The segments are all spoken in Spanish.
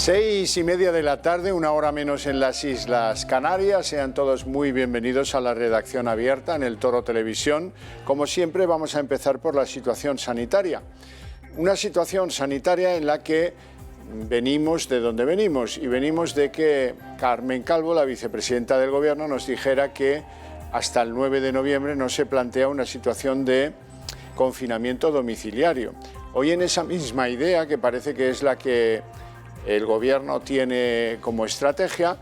6:30 de la tarde, una hora menos en las Islas Canarias. Sean todos muy bienvenidos a la redacción abierta en El Toro Televisión. Como siempre, vamos a empezar por la situación sanitaria. Una situación sanitaria en la que venimos de donde venimos, y venimos de que Carmen Calvo, la vicepresidenta del Gobierno, nos dijera que hasta el 9 de noviembre no se plantea una situación de confinamiento domiciliario. Hoy, en esa misma idea, que parece que es la que el Gobierno tiene como estrategia,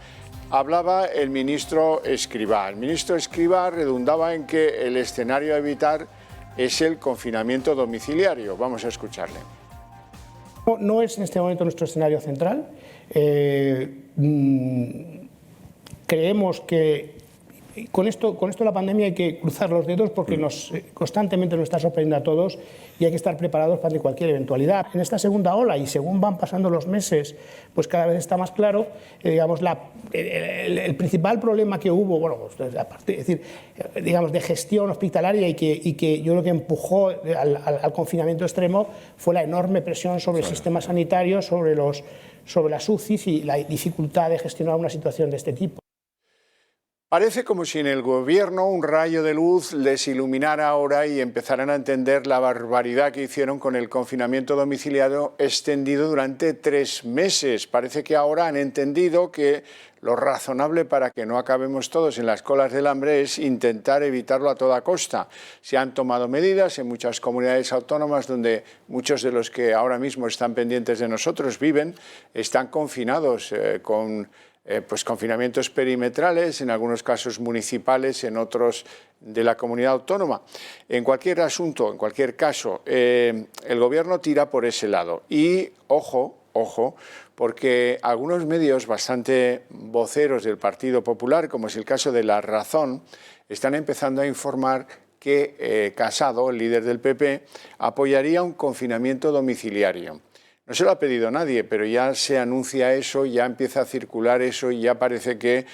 hablaba el ministro Escrivá. El ministro Escrivá redundaba en que el escenario a evitar es el confinamiento domiciliario. Vamos a escucharle. No es en este momento nuestro escenario central. Creemos que con esto de la pandemia hay que cruzar los dedos porque constantemente nos está sorprendiendo a todos y hay que estar preparados para cualquier eventualidad. En esta segunda ola, y según van pasando los meses, pues cada vez está más claro, digamos, el principal problema que hubo, bueno, pues, aparte, es decir, digamos, de gestión hospitalaria y que yo creo que empujó al confinamiento extremo fue la enorme presión sobre el sistema sanitario, sobre las UCIs y la dificultad de gestionar una situación de este tipo. Parece como si en el Gobierno un rayo de luz les iluminara ahora y empezaran a entender la barbaridad que hicieron con el confinamiento domiciliario extendido durante 3 meses. Parece que ahora han entendido que lo razonable para que no acabemos todos en las colas del hambre es intentar evitarlo a toda costa. Se han tomado medidas en muchas comunidades autónomas donde muchos de los que ahora mismo están pendientes de nosotros viven, están confinados con confinamientos perimetrales, en algunos casos municipales, en otros de la comunidad autónoma. En cualquier asunto, en cualquier caso, el Gobierno tira por ese lado. Y ojo, porque algunos medios bastante voceros del Partido Popular, como es el caso de La Razón, están empezando a informar que Casado, el líder del PP, apoyaría un confinamiento domiciliario. No se lo ha pedido nadie, pero ya se anuncia eso, ya empieza a circular eso y ya parece que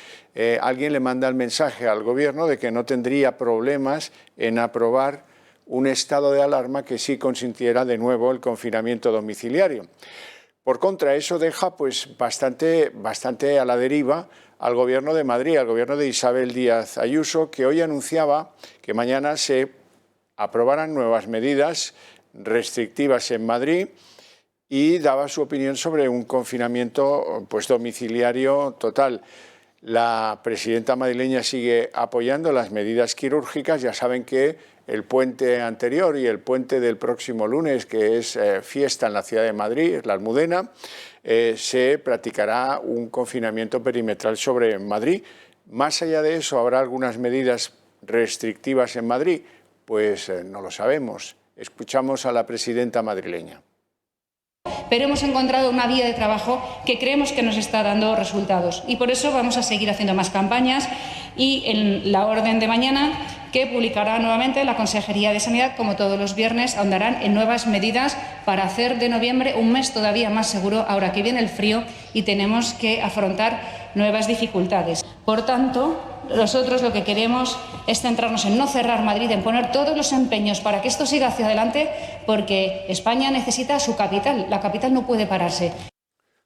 alguien le manda el mensaje al Gobierno de que no tendría problemas en aprobar un estado de alarma que sí consintiera de nuevo el confinamiento domiciliario. Por contra, eso deja pues bastante a la deriva al Gobierno de Madrid, al Gobierno de Isabel Díaz Ayuso, que hoy anunciaba que mañana se aprobarán nuevas medidas restrictivas en Madrid, y daba su opinión sobre un confinamiento domiciliario total. La presidenta madrileña sigue apoyando las medidas quirúrgicas. Ya saben que el puente anterior y el puente del próximo lunes, que es fiesta en la ciudad de Madrid, la Almudena, se practicará un confinamiento perimetral sobre Madrid. Más allá de eso, ¿habrá algunas medidas restrictivas en Madrid? Pues no lo sabemos. Escuchamos a la presidenta madrileña. Pero hemos encontrado una vía de trabajo que creemos que nos está dando resultados y por eso vamos a seguir haciendo más campañas y en la orden de mañana, que publicará nuevamente la Consejería de Sanidad, como todos los viernes, ahondarán en nuevas medidas para hacer de noviembre un mes todavía más seguro, ahora que viene el frío y tenemos que afrontar nuevas dificultades. Por tanto, nosotros lo que queremos es centrarnos en no cerrar Madrid, en poner todos los empeños para que esto siga hacia adelante, porque España necesita su capital, la capital no puede pararse.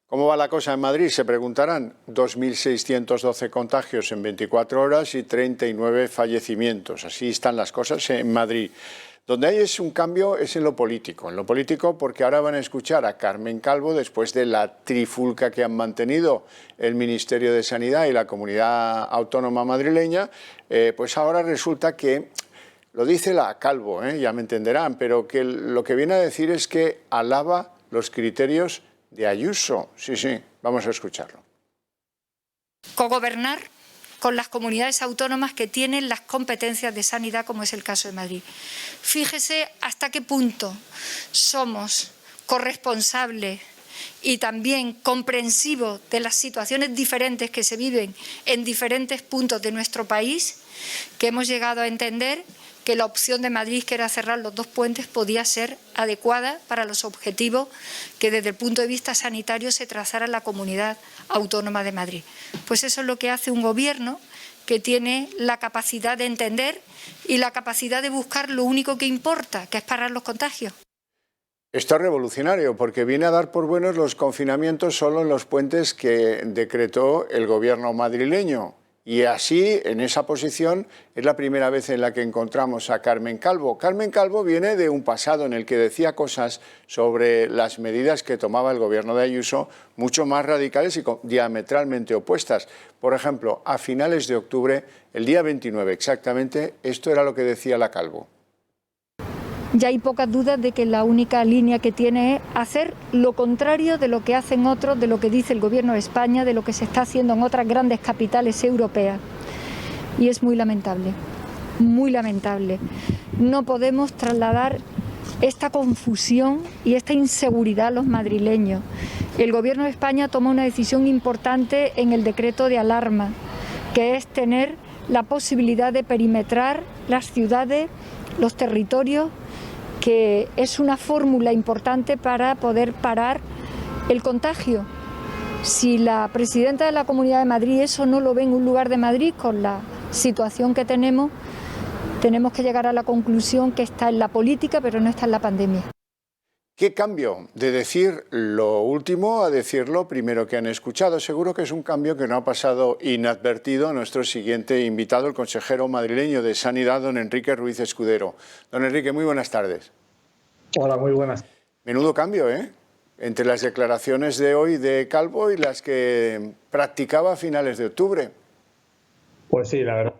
¿Cómo va la cosa en Madrid? Se preguntarán. 2.612 contagios en 24 horas y 39 fallecimientos. Así están las cosas en Madrid. Donde hay un cambio es en lo político porque ahora van a escuchar a Carmen Calvo después de la trifulca que han mantenido el Ministerio de Sanidad y la Comunidad Autónoma madrileña, pues ahora resulta que, lo dice la Calvo, ya me entenderán, pero que lo que viene a decir es que alaba los criterios de Ayuso. Sí, vamos a escucharlo. Cogobernar con las comunidades autónomas que tienen las competencias de sanidad, como es el caso de Madrid. Fíjese hasta qué punto somos corresponsables y también comprensivos de las situaciones diferentes que se viven en diferentes puntos de nuestro país, que hemos llegado a entender que la opción de Madrid, que era cerrar los 2 puentes, podía ser adecuada para los objetivos que desde el punto de vista sanitario se trazara en la Comunidad Autónoma de Madrid. Pues eso es lo que hace un Gobierno que tiene la capacidad de entender y la capacidad de buscar lo único que importa, que es parar los contagios. Esto es revolucionario porque viene a dar por buenos los confinamientos solo en los puentes que decretó el gobierno madrileño. Y así, en esa posición, es la primera vez en la que encontramos a Carmen Calvo. Carmen Calvo viene de un pasado en el que decía cosas sobre las medidas que tomaba el gobierno de Ayuso mucho más radicales y diametralmente opuestas. Por ejemplo, a finales de octubre, el día 29 exactamente, esto era lo que decía la Calvo. Ya hay pocas dudas de que la única línea que tiene es hacer lo contrario de lo que hacen otros, de lo que dice el Gobierno de España, de lo que se está haciendo en otras grandes capitales europeas. Y es muy lamentable, muy lamentable. No podemos trasladar esta confusión y esta inseguridad a los madrileños. El Gobierno de España toma una decisión importante en el decreto de alarma, que es tener la posibilidad de perimetrar las ciudades, los territorios, que es una fórmula importante para poder parar el contagio. Si la presidenta de la Comunidad de Madrid eso no lo ve en un lugar de Madrid, con la situación que tenemos que llegar a la conclusión que está en la política, pero no está en la pandemia. ¿Qué cambio de decir lo último a decir lo primero que han escuchado? Seguro que es un cambio que no ha pasado inadvertido a nuestro siguiente invitado, el consejero madrileño de Sanidad, don Enrique Ruiz Escudero. Don Enrique, muy buenas tardes. Hola, muy buenas. Menudo cambio, ¿eh? Entre las declaraciones de hoy de Calvo y las que practicaba a finales de octubre. Pues sí, la verdad.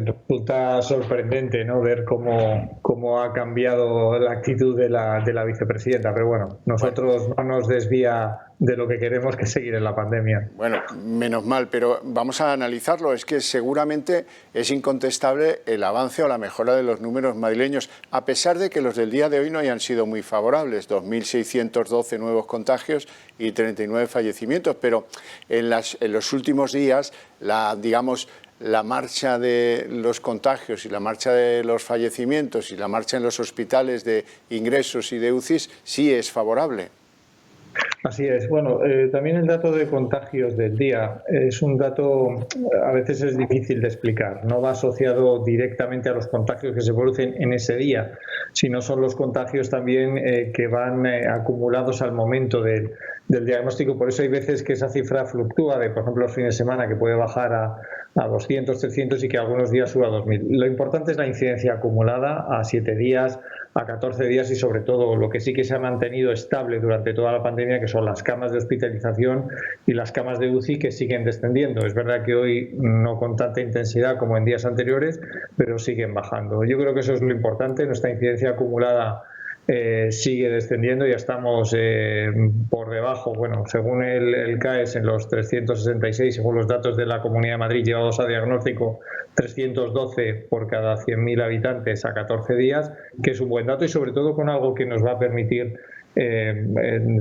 Resulta sorprendente, ¿no?, ver cómo ha cambiado la actitud de la vicepresidenta, pero bueno, nosotros no nos desvía de lo que queremos, que es seguir en la pandemia. Bueno, menos mal, pero vamos a analizarlo. Es que seguramente es incontestable el avance o la mejora de los números madrileños, a pesar de que los del día de hoy no hayan sido muy favorables, 2.612 nuevos contagios y 39 fallecimientos, pero en los últimos días, la marcha de los contagios y la marcha de los fallecimientos y la marcha en los hospitales de ingresos y de UCIs sí es favorable. Así es. Bueno, también el dato de contagios del día es un dato, a veces es difícil de explicar. No va asociado directamente a los contagios que se producen en ese día, sino son los contagios también que van acumulados al momento del diagnóstico. Por eso hay veces que esa cifra fluctúa, por ejemplo, los fines de semana, que puede bajar a 200, 300 y que algunos días suba a 2.000. Lo importante es la incidencia acumulada a 7 días, a 14 días y sobre todo lo que sí que se ha mantenido estable durante toda la pandemia, que son las camas de hospitalización y las camas de UCI, que siguen descendiendo. Es verdad que hoy no con tanta intensidad como en días anteriores, pero siguen bajando. Yo creo que eso es lo importante. Nuestra incidencia acumulada sigue descendiendo, ya estamos por debajo, bueno, según el CAES, en los 366, según los datos de la Comunidad de Madrid llevados a diagnóstico, 312 por cada 100.000 habitantes a 14 días, que es un buen dato y sobre todo con algo que nos va a permitir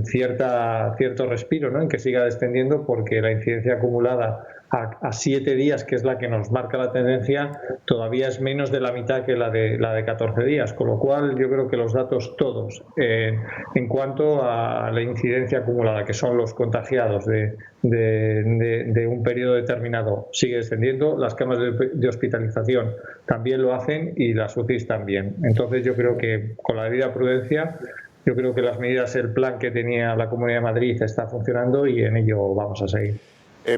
cierto respiro, ¿no?, en que siga descendiendo, porque la incidencia acumulada a 7 días, que es la que nos marca la tendencia, todavía es menos de la mitad que la de 14 días, con lo cual yo creo que los datos todos en cuanto a la incidencia acumulada, que son los contagiados de un periodo determinado, sigue descendiendo. Las camas de hospitalización también lo hacen y las UCIs también. Entonces yo creo que con la debida prudencia, yo creo que las medidas, el plan que tenía la Comunidad de Madrid está funcionando y en ello vamos a seguir.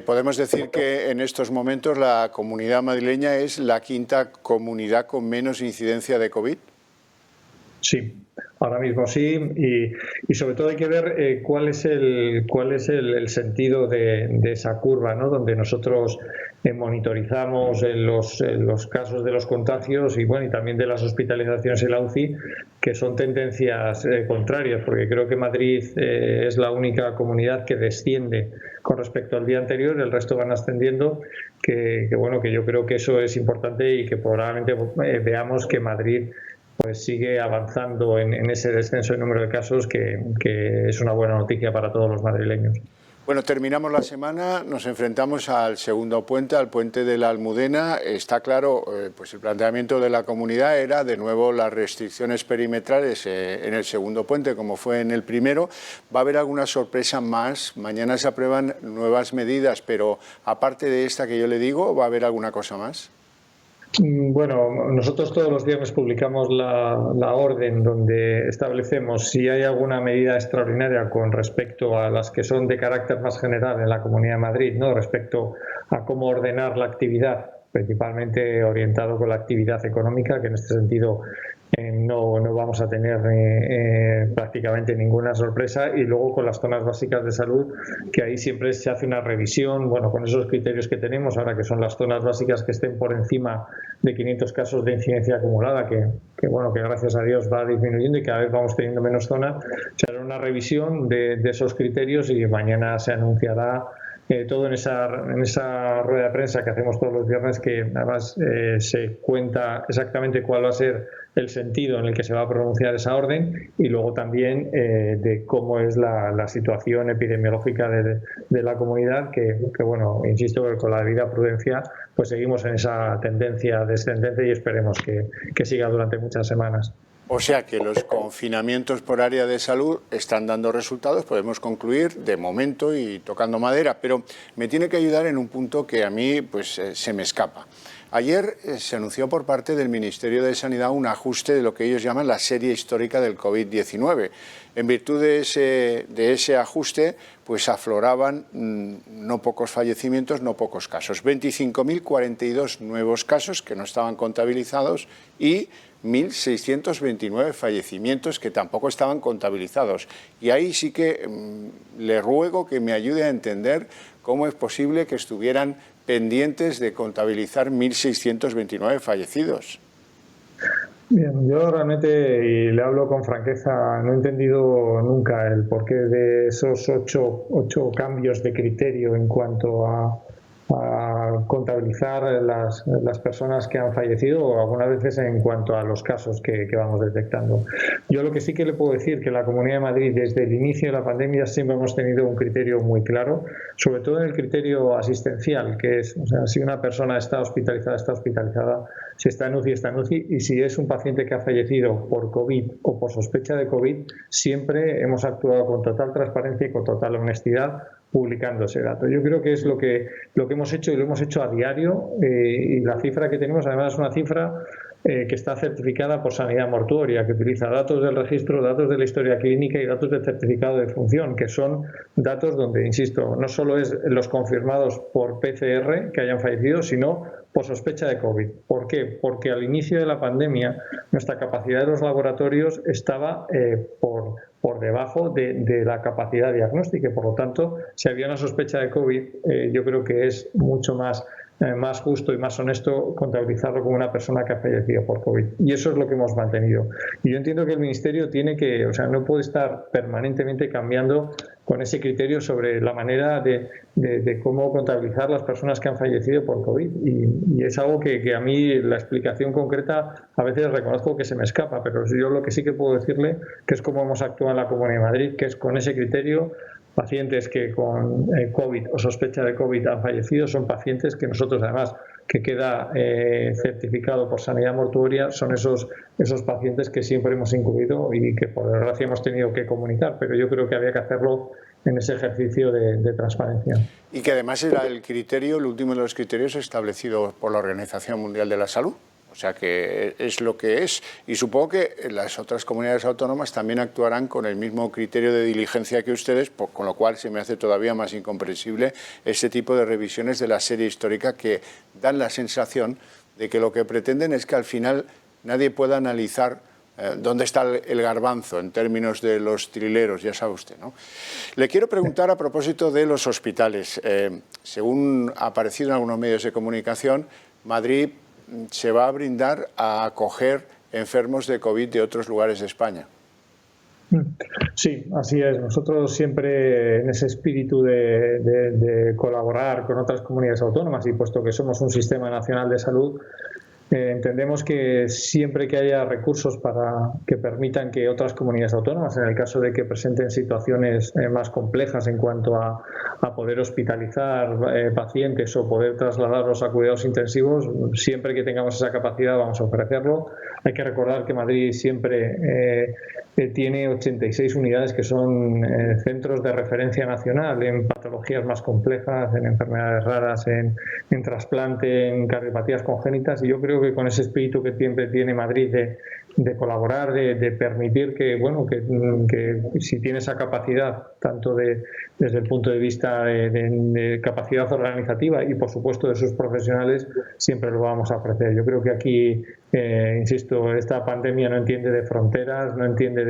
Podemos decir que en estos momentos la Comunidad madrileña es la quinta comunidad con menos incidencia de COVID. Sí, ahora mismo sí, y sobre todo hay que ver cuál es el sentido de esa curva, ¿no?, donde nosotros monitorizamos los casos de los contagios y también de las hospitalizaciones en la UCI, que son tendencias contrarias, porque creo que Madrid es la única comunidad que desciende con respecto al día anterior, el resto van ascendiendo, que yo creo que eso es importante y que probablemente veamos que Madrid pues sigue avanzando en ese descenso de número de casos, que es una buena noticia para todos los madrileños. Bueno, terminamos la semana, nos enfrentamos al segundo puente, al puente de la Almudena. Está claro, pues el planteamiento de la comunidad era de nuevo las restricciones perimetrales en el segundo puente, como fue en el primero. Va a haber alguna sorpresa más. Mañana se aprueban nuevas medidas, pero aparte de esta que yo le digo, ¿va a haber alguna cosa más? Bueno, nosotros todos los viernes publicamos la orden donde establecemos si hay alguna medida extraordinaria con respecto a las que son de carácter más general en la Comunidad de Madrid, ¿no? Respecto a cómo ordenar la actividad, principalmente orientado con la actividad económica, que en este sentido no vamos a tener prácticamente ninguna sorpresa, y luego con las zonas básicas de salud, que ahí siempre se hace una revisión, bueno, con esos criterios que tenemos ahora, que son las zonas básicas que estén por encima de 500 casos de incidencia acumulada, que bueno, que gracias a Dios va disminuyendo y cada vez vamos teniendo menos zonas. Se hará una revisión de esos criterios y mañana se anunciará todo en esa rueda de prensa que hacemos todos los viernes, que además se cuenta exactamente cuál va a ser el sentido en el que se va a pronunciar esa orden, y luego también de cómo es la situación epidemiológica de la comunidad, que bueno, insisto que con la debida prudencia pues seguimos en esa tendencia descendente y esperemos que siga durante muchas semanas. O sea que los confinamientos por área de salud están dando resultados, podemos concluir de momento y tocando madera, pero me tiene que ayudar en un punto que a mí pues se me escapa. Ayer se anunció por parte del Ministerio de Sanidad un ajuste de lo que ellos llaman la serie histórica del COVID-19. En virtud de ese ajuste, pues afloraban no pocos fallecimientos, no pocos casos. 25.042 nuevos casos que no estaban contabilizados y 1.629 fallecimientos que tampoco estaban contabilizados. Y ahí sí que le ruego que me ayude a entender cómo es posible que estuvieran pendientes de contabilizar 1.629 fallecidos. Bien, yo realmente, y le hablo con franqueza, no he entendido nunca el porqué de esos ocho cambios de criterio en cuanto a contabilizar las personas que han fallecido, o algunas veces en cuanto a los casos que vamos detectando. Yo lo que sí que le puedo decir que la Comunidad de Madrid desde el inicio de la pandemia siempre hemos tenido un criterio muy claro, sobre todo en el criterio asistencial, que es, o sea, si una persona está hospitalizada, si está en UCI, está en UCI, y si es un paciente que ha fallecido por COVID o por sospecha de COVID, siempre hemos actuado con total transparencia y con total honestidad, publicando ese dato. Yo creo que es lo que hemos hecho, y lo hemos hecho a diario, y la cifra que tenemos además es una cifra que está certificada por Sanidad Mortuoria, que utiliza datos del registro, datos de la historia clínica y datos del certificado de función, que son datos donde, insisto, no solo es los confirmados por PCR que hayan fallecido, sino por sospecha de COVID. ¿Por qué? Porque al inicio de la pandemia nuestra capacidad de los laboratorios estaba por debajo de la capacidad diagnóstica, y por lo tanto, si había una sospecha de COVID, yo creo que es mucho más justo y más honesto contabilizarlo como una persona que ha fallecido por COVID. Y eso es lo que hemos mantenido. Y yo entiendo que el Ministerio no puede estar permanentemente cambiando con ese criterio sobre la manera de cómo contabilizar las personas que han fallecido por COVID. Y es algo que a mí la explicación concreta a veces reconozco que se me escapa, pero yo lo que sí que puedo decirle que es cómo hemos actuado en la Comunidad de Madrid, que es con ese criterio. Pacientes que con COVID o sospecha de COVID han fallecido son pacientes que nosotros, además, que queda certificado por Sanidad Mortuoria, son esos pacientes que siempre hemos incluido y que por desgracia hemos tenido que comunicar, pero yo creo que había que hacerlo en ese ejercicio de transparencia. Y que además era el último de los criterios establecidos por la Organización Mundial de la Salud. O sea que es lo que es, y supongo que las otras comunidades autónomas también actuarán con el mismo criterio de diligencia que ustedes, con lo cual se me hace todavía más incomprensible este tipo de revisiones de la serie histórica que dan la sensación de que lo que pretenden es que al final nadie pueda analizar dónde está el garbanzo en términos de los trileros, ya sabe usted, ¿no? Le quiero preguntar a propósito de los hospitales. Según ha aparecido en algunos medios de comunicación, Madrid se va a brindar a acoger enfermos de COVID de otros lugares de España. Sí, así es. Nosotros siempre en ese espíritu de colaborar con otras comunidades autónomas, y puesto que somos un sistema nacional de salud, entendemos que siempre que haya recursos para que permitan que otras comunidades autónomas, en el caso de que presenten situaciones más complejas en cuanto a poder hospitalizar pacientes o poder trasladarlos a cuidados intensivos, siempre que tengamos esa capacidad vamos a ofrecerlo. Hay que recordar que Madrid siempre tiene 86 unidades que son centros de referencia nacional en patologías más complejas, en enfermedades raras, en trasplante, en cardiopatías congénitas, y yo creo que con ese espíritu que siempre tiene Madrid de colaborar, de permitir que, bueno, que si tiene esa capacidad, tanto desde el punto de vista de capacidad organizativa y, por supuesto, de sus profesionales, siempre lo vamos a ofrecer. Yo creo que aquí, insisto, esta pandemia no entiende de fronteras, no entiende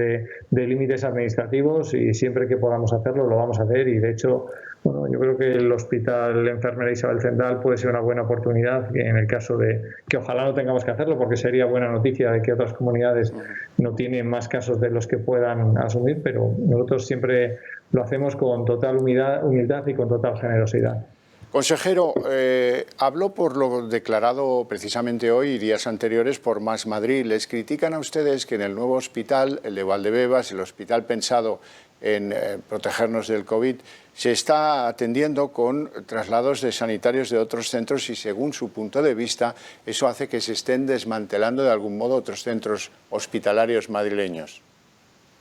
de límites administrativos, y siempre que podamos hacerlo, lo vamos a hacer. Y, de hecho, bueno, yo creo que el Hospital Enfermera Isabel Zendal puede ser una buena oportunidad, en el caso de que ojalá no tengamos que hacerlo, porque sería buena noticia de que otras comunidades no tienen más casos de los que puedan asumir, pero nosotros siempre lo hacemos con total humildad y con total generosidad. Consejero, hablo por lo declarado precisamente hoy y días anteriores por Más Madrid. Les critican a ustedes que en el nuevo hospital, el de Valdebebas, el hospital pensado en protegernos del COVID, se está atendiendo con traslados de sanitarios de otros centros y, según su punto de vista, eso hace que se estén desmantelando de algún modo otros centros hospitalarios madrileños.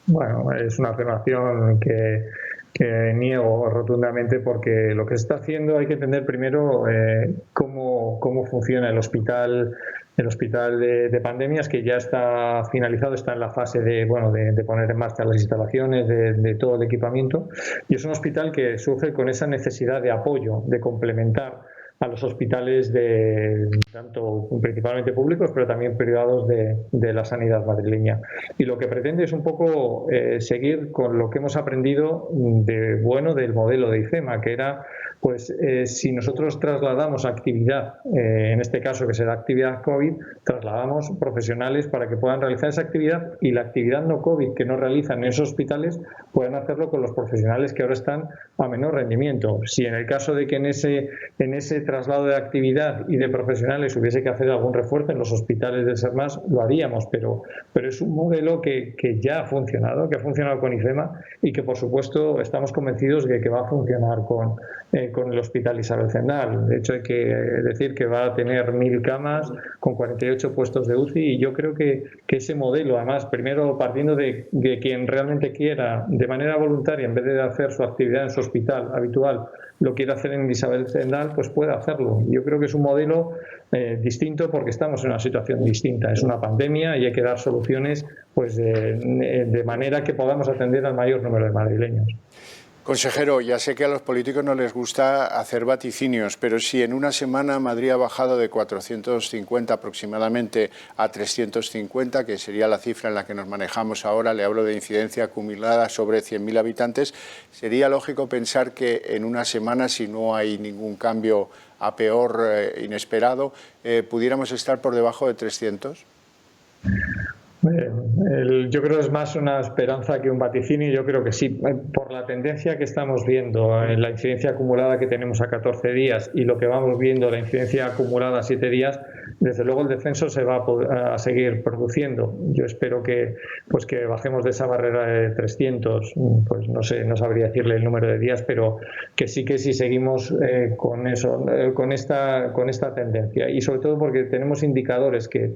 Bueno, es una afirmación que niego rotundamente, porque lo que se está haciendo, hay que entender primero cómo funciona el hospital de pandemias, que ya está finalizado, está en la fase de poner en marcha las instalaciones, de todo el equipamiento, y es un hospital que surge con esa necesidad de apoyo, de complementar a los hospitales tanto principalmente públicos, pero también privados de la sanidad madrileña. Y lo que pretende es un poco seguir con lo que hemos aprendido del modelo de IFEMA, que era, pues, si nosotros trasladamos actividad, en este caso que será actividad COVID, trasladamos profesionales para que puedan realizar esa actividad, y la actividad no COVID que no realizan en esos hospitales puedan hacerlo con los profesionales que ahora están a menor rendimiento. Si en el caso de que en ese traslado de actividad y de profesionales hubiese que hacer algún refuerzo en los hospitales de SERMAS, lo haríamos, pero es un modelo que ya ha funcionado, que ha funcionado con IFEMA, y que, por supuesto, estamos convencidos de que va a funcionar con el Hospital Isabel Zendal. De hecho, hay que decir que va a tener 1000 camas con 48 puestos de UCI, y yo creo que ese modelo, además, primero partiendo de quien realmente quiera, de manera voluntaria, en vez de hacer su actividad en su hospital habitual, lo quiere hacer en Isabel Zendal, pues puede hacerlo. Yo creo que es un modelo distinto, porque estamos en una situación distinta. Es una pandemia y hay que dar soluciones, pues de manera que podamos atender al mayor número de madrileños. Consejero, ya sé que a los políticos no les gusta hacer vaticinios, pero si en una semana Madrid ha bajado de 450 aproximadamente a 350, que sería la cifra en la que nos manejamos ahora, le hablo de incidencia acumulada sobre 100.000 habitantes, ¿sería lógico pensar que en una semana, si no hay ningún cambio a peor inesperado, pudiéramos estar por debajo de 300? Yo creo que es más una esperanza que un vaticinio. Yo creo que sí, por la tendencia que estamos viendo en la incidencia acumulada que tenemos a 14 días y lo que vamos viendo, la incidencia acumulada a 7 días, desde luego el descenso se va a seguir produciendo. Yo espero que bajemos de esa barrera de 300, pues no sé, no sabría decirle el número de días, pero que sí seguimos con eso, con esta tendencia, y sobre todo porque tenemos indicadores que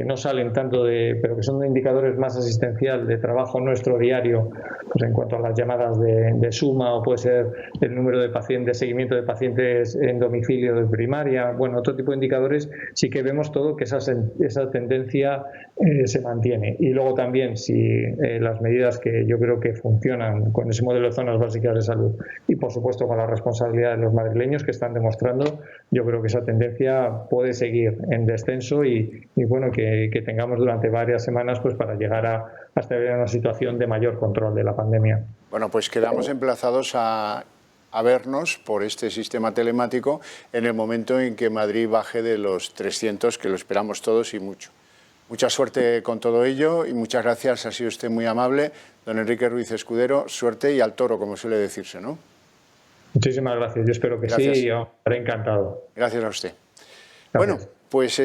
no salen tanto pero que son indicadores más asistencial, de trabajo nuestro diario, pues en cuanto a las llamadas de suma, o puede ser el número de pacientes, seguimiento de pacientes en domicilio de primaria, bueno, otro tipo de indicadores. Sí que vemos todo que esa tendencia se mantiene. Y luego también, si las medidas que yo creo que funcionan con ese modelo de zonas básicas de salud, y por supuesto con la responsabilidad de los madrileños que están demostrando, yo creo que esa tendencia puede seguir en descenso, y bueno, que tengamos durante varias semanas, pues, para llegar hasta una situación de mayor control de la pandemia. Bueno, pues quedamos emplazados a vernos por este sistema telemático en el momento en que Madrid baje de los 300, que lo esperamos todos y mucho. Mucha suerte con todo ello y muchas gracias, ha sido usted muy amable. Don Enrique Ruiz Escudero, suerte y al toro, como suele decirse, ¿no? Muchísimas gracias, yo espero que sí, y yo estaré encantado. Gracias a usted. Gracias. Bueno. pues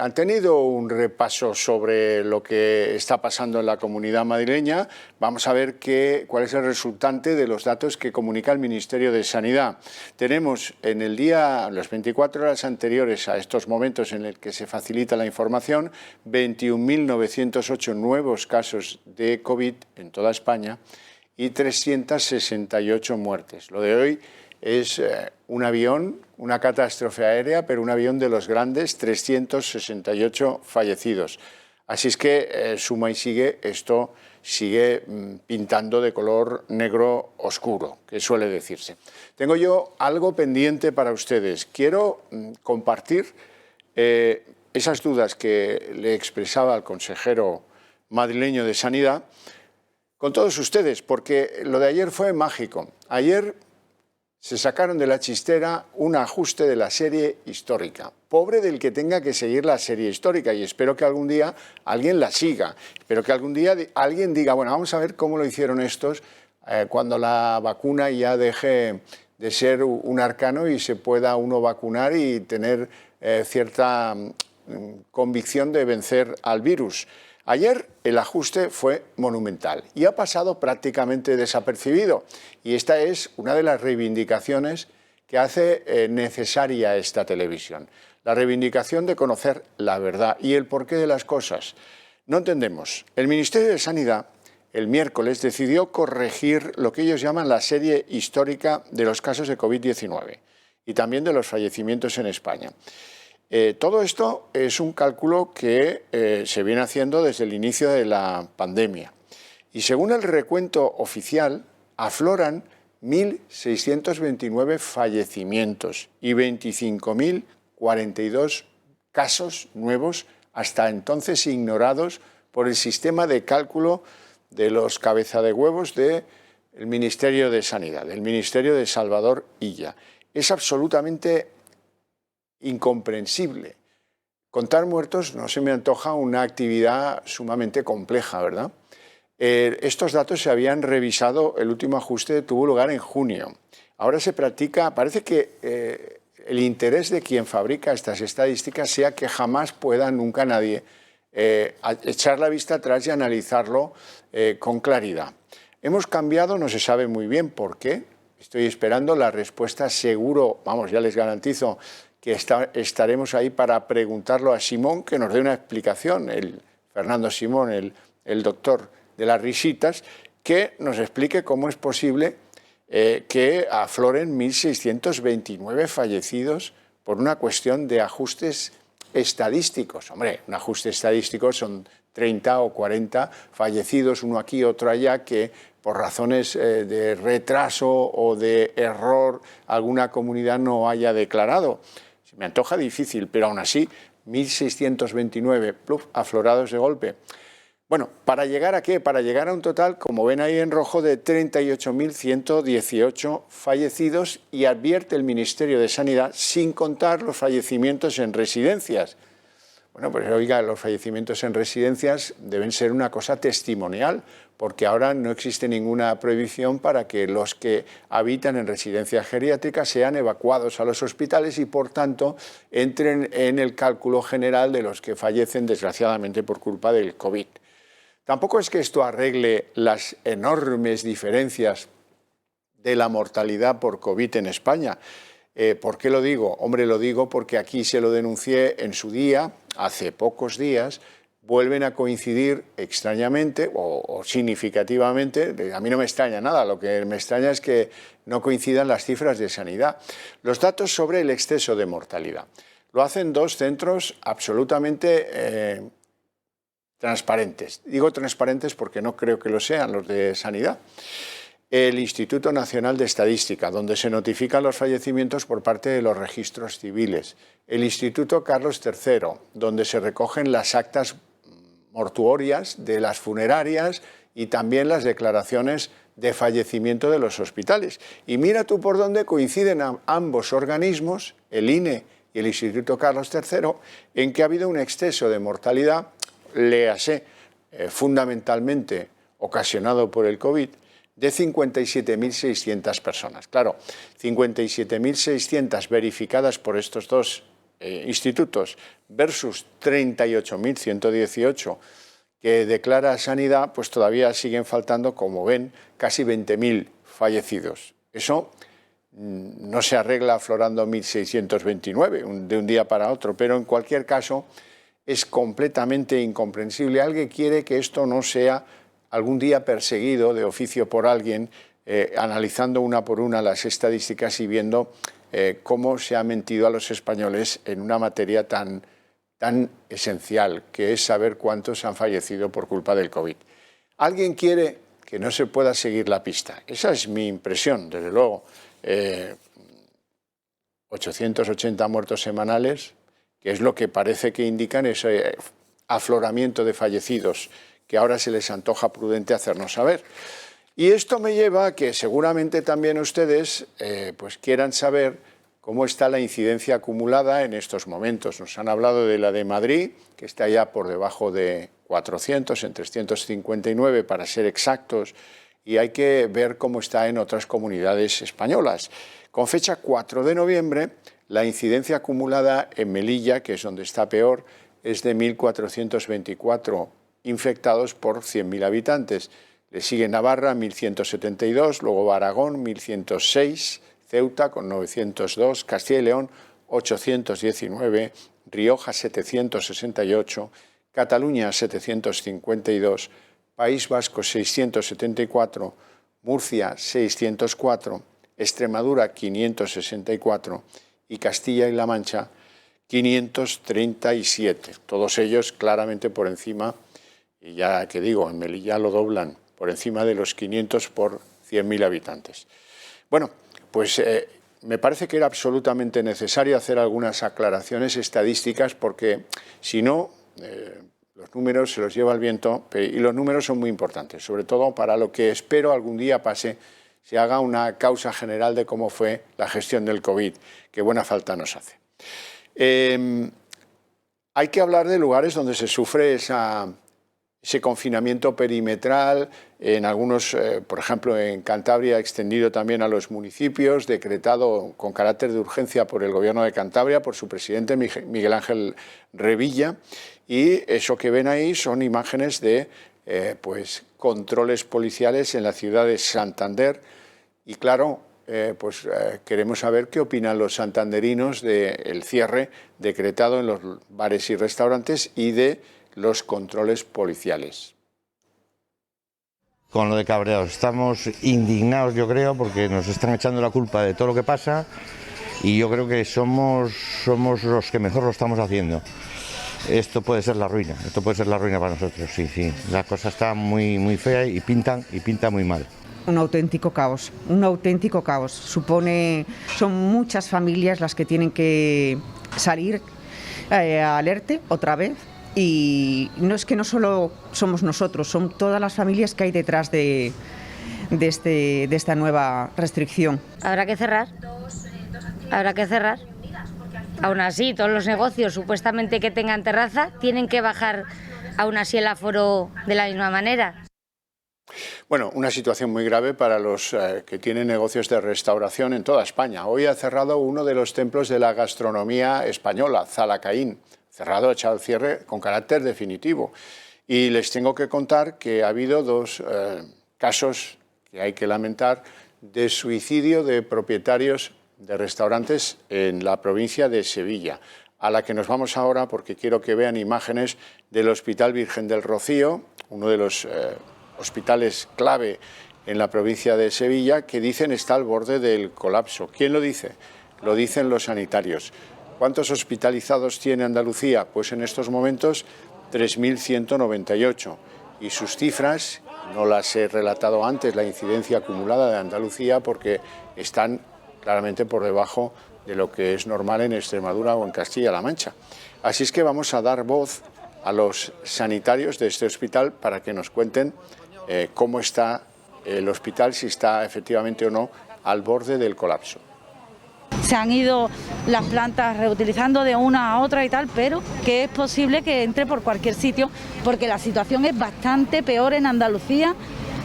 han tenido un repaso sobre lo que está pasando en la comunidad madrileña. Vamos a ver cuál es el resultante de los datos que comunica el Ministerio de Sanidad. Tenemos en el día, las 24 horas anteriores a estos momentos en el que se facilita la información, 21.908 nuevos casos de COVID en toda España y 368 muertes. Lo de hoy es un avión, una catástrofe aérea, pero un avión de los grandes, 368 fallecidos. Así es que suma y sigue, esto sigue pintando de color negro oscuro, que suele decirse. Tengo yo algo pendiente para ustedes. Quiero compartir esas dudas que le expresaba al consejero madrileño de Sanidad con todos ustedes, porque lo de ayer fue mágico. Ayer se sacaron de la chistera un ajuste de la serie histórica. Pobre del que tenga que seguir la serie histórica, y espero que algún día alguien la siga. Espero que algún día alguien diga, bueno, vamos a ver cómo lo hicieron estos cuando la vacuna ya deje de ser un arcano y se pueda uno vacunar y tener cierta convicción de vencer al virus. Ayer el ajuste fue monumental y ha pasado prácticamente desapercibido, y esta es una de las reivindicaciones que hace necesaria esta televisión, la reivindicación de conocer la verdad y el porqué de las cosas. No entendemos. El Ministerio de Sanidad el miércoles decidió corregir lo que ellos llaman la serie histórica de los casos de COVID-19 y también de los fallecimientos en España. Todo esto es un cálculo que se viene haciendo desde el inicio de la pandemia. Y según el recuento oficial, afloran 1.629 fallecimientos y 25.042 casos nuevos hasta entonces ignorados por el sistema de cálculo de los cabeza de huevos del Ministerio de Sanidad, del Ministerio de Salvador Illa. Es absolutamente incomprensible. Contar muertos no se me antoja una actividad sumamente compleja, ¿verdad? Estos datos se habían revisado, el último ajuste tuvo lugar en junio. Ahora se practica, parece que el interés de quien fabrica estas estadísticas sea que jamás pueda nunca nadie echar la vista atrás y analizarlo con claridad. Hemos cambiado, no se sabe muy bien por qué. Estoy esperando la respuesta, seguro, vamos, ya les garantizo que estaremos ahí para preguntarlo a Simón, que nos dé una explicación, Fernando Simón, el doctor de las risitas, que nos explique cómo es posible que afloren 1.629 fallecidos por una cuestión de ajustes estadísticos. Hombre, un ajuste estadístico son 30 o 40 fallecidos, uno aquí, otro allá, que por razones de retraso o de error alguna comunidad no haya declarado. Se me antoja difícil, pero aún así, 1.629 aflorados de golpe. Bueno, ¿para llegar a qué? Para llegar a un total, como ven ahí en rojo, de 38.118 fallecidos, y advierte el Ministerio de Sanidad, sin contar los fallecimientos en residencias. Bueno, pues oiga, los fallecimientos en residencias deben ser una cosa testimonial, porque ahora no existe ninguna prohibición para que los que habitan en residencias geriátricas sean evacuados a los hospitales y, por tanto, entren en el cálculo general de los que fallecen, desgraciadamente, por culpa del COVID. Tampoco es que esto arregle las enormes diferencias de la mortalidad por COVID en España. ¿Por qué lo digo? Hombre, lo digo porque aquí se lo denuncié en su día, hace pocos días. Vuelven a coincidir extrañamente o significativamente. A mí no me extraña nada, lo que me extraña es que no coincidan las cifras de sanidad. Los datos sobre el exceso de mortalidad. Lo hacen dos centros absolutamente transparentes. Digo transparentes porque no creo que lo sean los de sanidad. El Instituto Nacional de Estadística, donde se notifican los fallecimientos por parte de los registros civiles. El Instituto Carlos III, donde se recogen las actas mortuorias de las funerarias y también las declaraciones de fallecimiento de los hospitales. Y mira tú por dónde coinciden ambos organismos, el INE y el Instituto Carlos III, en que ha habido un exceso de mortalidad, léase, fundamentalmente ocasionado por el COVID, de 57.600 personas. Claro, 57.600 verificadas por estos dos institutos versus 38.118 que declara Sanidad, pues todavía siguen faltando, como ven, casi 20.000 fallecidos. Eso no se arregla aflorando 1.629 de un día para otro, pero en cualquier caso es completamente incomprensible. Alguien quiere que esto no sea algún día perseguido de oficio por alguien, analizando una por una las estadísticas y viendo cómo se ha mentido a los españoles en una materia tan esencial, que es saber cuántos han fallecido por culpa del COVID. Alguien quiere que no se pueda seguir la pista. Esa es mi impresión, desde luego. 880 muertos semanales, que es lo que parece que indican ese afloramiento de fallecidos que ahora se les antoja prudente hacernos saber. Y esto me lleva a que seguramente también ustedes pues quieran saber cómo está la incidencia acumulada en estos momentos. Nos han hablado de la de Madrid, que está ya por debajo de 400, en 359 para ser exactos, y hay que ver cómo está en otras comunidades españolas. Con fecha 4 de noviembre, la incidencia acumulada en Melilla, que es donde está peor, es de 1.424 infectados por 100.000 habitantes. Le sigue Navarra, 1.172, luego Aragón, 1.106, Ceuta con 902, Castilla y León 819, Rioja 768, Cataluña 752, País Vasco 674, Murcia 604, Extremadura 564 y Castilla y La Mancha 537. Todos ellos claramente por encima, y ya que digo, en Melilla lo doblan, por encima de los 500 por 100.000 habitantes. Bueno, pues me parece que era absolutamente necesario hacer algunas aclaraciones estadísticas porque si no, los números se los lleva el viento y los números son muy importantes, sobre todo para lo que espero algún día pase, se haga una causa general de cómo fue la gestión del COVID, que buena falta nos hace. Hay que hablar de lugares donde se sufre ese confinamiento perimetral, en algunos, por ejemplo, en Cantabria, extendido también a los municipios, decretado con carácter de urgencia por el Gobierno de Cantabria, por su presidente Miguel Ángel Revilla, y eso que ven ahí son imágenes de pues, controles policiales en la ciudad de Santander, y claro, queremos saber qué opinan los santanderinos del cierre decretado en los bares y restaurantes y de los controles policiales. Con lo de cabreados, estamos indignados, yo creo, porque nos están echando la culpa de todo lo que pasa y yo creo que somos los que mejor lo estamos haciendo. Esto puede ser la ruina, para nosotros, sí. La cosa está muy fea y pinta muy mal. Un auténtico caos. Son muchas familias las que tienen que salir al ERTE otra vez. Y no es que no solo somos nosotros, son todas las familias que hay detrás de esta nueva restricción. Habrá que cerrar. Aún así, todos los negocios supuestamente que tengan terraza tienen que bajar aún así el aforo de la misma manera. Bueno, una situación muy grave para los que tienen negocios de restauración en toda España. Hoy ha cerrado uno de los templos de la gastronomía española, Zalacaín. Cerrado, echado al cierre con carácter definitivo. Y les tengo que contar que ha habido dos casos que hay que lamentar de suicidio de propietarios de restaurantes en la provincia de Sevilla, a la que nos vamos ahora porque quiero que vean imágenes del Hospital Virgen del Rocío, uno de los hospitales clave en la provincia de Sevilla, que dicen está al borde del colapso. ¿Quién lo dice? Lo dicen los sanitarios. ¿Cuántos hospitalizados tiene Andalucía? Pues en estos momentos 3.198. Y sus cifras, no las he relatado antes, la incidencia acumulada de Andalucía, porque están claramente por debajo de lo que es normal en Extremadura o en Castilla-La Mancha. Así es que vamos a dar voz a los sanitarios de este hospital para que nos cuenten cómo está el hospital, si está efectivamente o no al borde del colapso. Se han ido las plantas reutilizando de una a otra y tal, pero que es posible que entre por cualquier sitio porque la situación es bastante peor en Andalucía